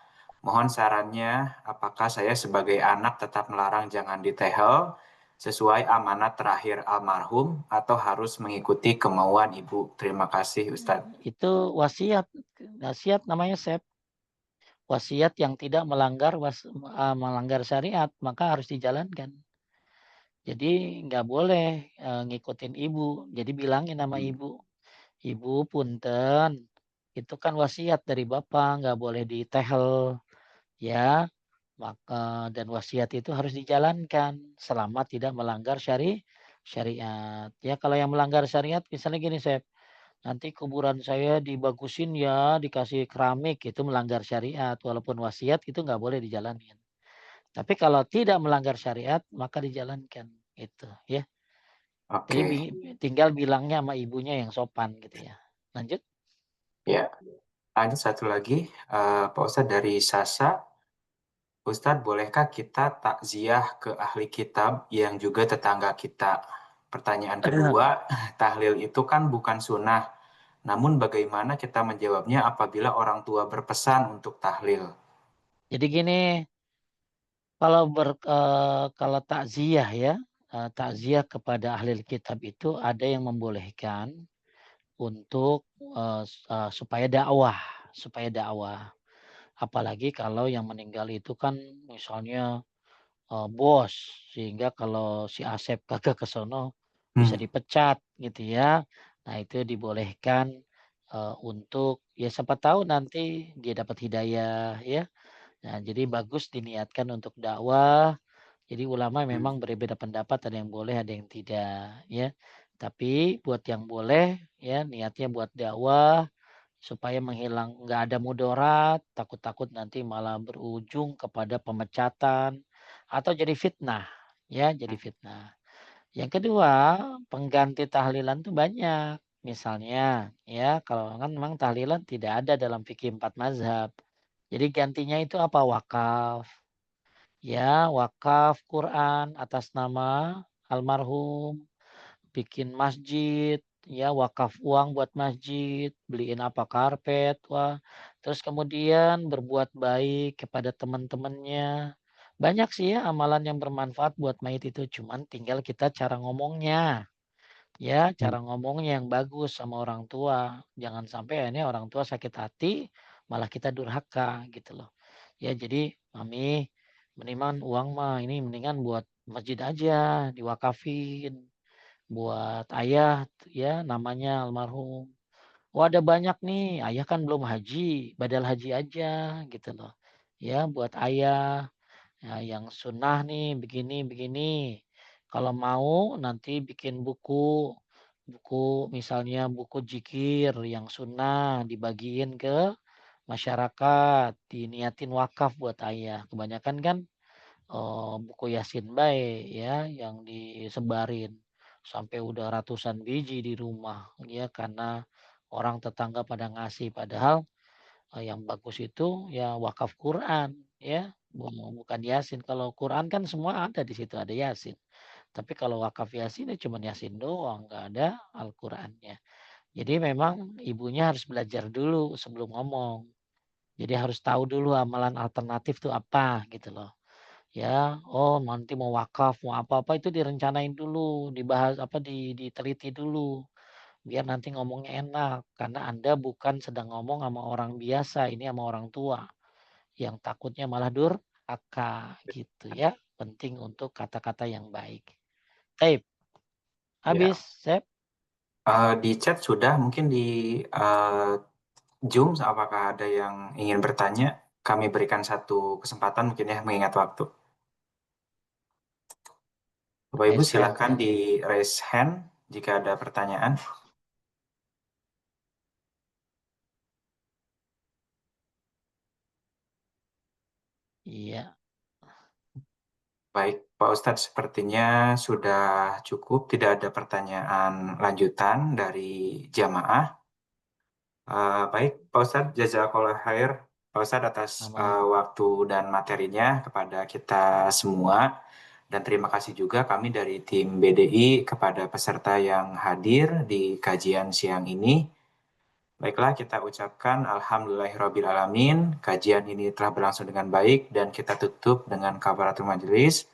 Mohon sarannya, apakah saya sebagai anak tetap melarang jangan ditehel sesuai amanat terakhir almarhum atau harus mengikuti kemauan ibu? Terima kasih Ustadz. Itu wasiat namanya, Sep. Wasiat yang tidak melanggar syariat, maka harus dijalankan. Jadi nggak boleh ngikutin ibu. Jadi bilangin sama ibu, ibu punten, itu kan wasiat dari bapak, nggak boleh ditehel, ya. Maka dan wasiat itu harus dijalankan selama tidak melanggar syariat. Ya, kalau yang melanggar syariat, misalnya gini, Sep, nanti kuburan saya dibagusin ya, dikasih keramik, itu melanggar syariat. Walaupun wasiat itu nggak boleh dijalanin. Tapi kalau tidak melanggar syariat, maka dijalankan. Itu, ya. Jadi Oke, tinggal bilangnya sama ibunya yang sopan gitu, ya. Lanjut. ya. Ada satu lagi, Pak Ustadz dari Sasa. Ustadz, bolehkah kita takziah ke ahli kitab yang juga tetangga kita? Pertanyaan kedua, tahlil itu kan bukan sunnah. Namun bagaimana kita menjawabnya apabila orang tua berpesan untuk tahlil? Jadi gini, kalau takziah ya, takziah kepada ahli kitab itu ada yang membolehkan untuk supaya dakwah. Apalagi kalau yang meninggal itu kan misalnya bos, sehingga kalau si Asep kagak ke sono bisa Hmm, dipecat gitu ya. Nah itu dibolehkan untuk ya siapa tahu nanti dia dapat hidayah ya. Nah jadi bagus diniatkan untuk dakwah. Jadi ulama hmm, memang berbeda pendapat, ada yang boleh, ada yang tidak ya. Tapi buat yang boleh ya niatnya buat dakwah supaya nggak ada mudarat, takut-takut nanti malah berujung kepada pemecatan atau jadi fitnah, ya jadi fitnah. Yang kedua, pengganti tahlilan tuh banyak. Misalnya, ya kalau kan memang tahlilan tidak ada dalam fikih 4 mazhab. Jadi gantinya itu apa? Wakaf. Ya, wakaf Quran atas nama almarhum, bikin masjid, ya wakaf uang buat masjid, beliin apa karpet, wah. Terus kemudian berbuat baik kepada teman-temannya. Banyak sih ya amalan yang bermanfaat buat mayit itu, cuman tinggal kita cara ngomongnya. Ya, hmm, cara ngomongnya yang bagus sama orang tua. Jangan sampai ini orang tua sakit hati, malah kita durhaka gitu loh. Ya, jadi mami, mendingan uang mah ini mendingan buat masjid aja, diwakafin buat ayah ya namanya almarhum. Oh ada banyak nih, ayah kan belum haji, badal haji aja gitu loh. Ya buat ayah ya, yang sunnah nih begini-begini. Kalau mau nanti bikin buku misalnya buku jikir yang sunnah dibagiin ke masyarakat, diniatin wakaf buat ayah. Kebanyakan kan buku Yasin bae ya yang disebarin sampai udah ratusan biji di rumah ya karena orang tetangga pada ngasih padahal yang bagus itu ya wakaf Quran ya bukan Yasin. Kalau Quran kan semua ada di situ ada Yasin. Tapi kalau wakaf Yasin ya cuma Yasin doang nggak ada Al-Qur'annya. Jadi memang ibunya harus belajar dulu sebelum ngomong. Jadi harus tahu dulu amalan alternatif tuh apa gitu loh. Ya, oh nanti mau wakaf, mau apa-apa itu direncanain dulu, dibahas apa diteliti dulu, biar nanti ngomongnya enak. Karena Anda bukan sedang ngomong sama orang biasa, ini sama orang tua yang takutnya malah durhaka gitu ya. Penting untuk kata-kata yang baik. Tape, habis, ya. Sep? Di chat sudah, mungkin di eh, Zoom, apakah ada yang ingin bertanya? Kami berikan satu kesempatan mungkin ya, mengingat waktu. Bapak Ibu Raise hand silahkan ya. di raise hand jika ada pertanyaan. Iya, Baik, Pak Ustadz, sepertinya sudah cukup. Tidak ada pertanyaan lanjutan dari jamaah. Baik, Pak Ustadz, jazakallah khair, Pak Ustadz atas sama waktu dan materinya kepada kita semua. Dan terima kasih juga kami dari tim BDI kepada peserta yang hadir di kajian siang ini. Baiklah, kita ucapkan Alhamdulillahirrabbilalamin. Kajian ini telah berlangsung dengan baik dan kita tutup dengan kafaratul majelis.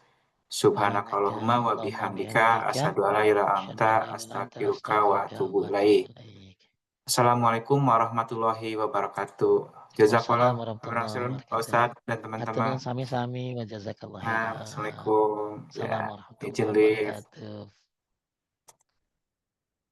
dengan aja Subhanakallahumma wa Allahumma bihamdika bihamdika asyhadu alla ilaha illa asyhadu anta an la ilaha illa anta astaghfiruka wa astaghfiruka atubu wa atubu ilaik. ilaik. Assalamualaikum warahmatullahi wabarakatuh. Jazakallah Waalaikumsalam warahmatullahi khairan Pak wabarakatuh. Ustadz dan teman-teman. Hatur sami-sami wa jazakallahu Nah, khairan. Assalamualaikum. Ya, Assalamualaikum izin warahmatullahi live. wabarakatuh.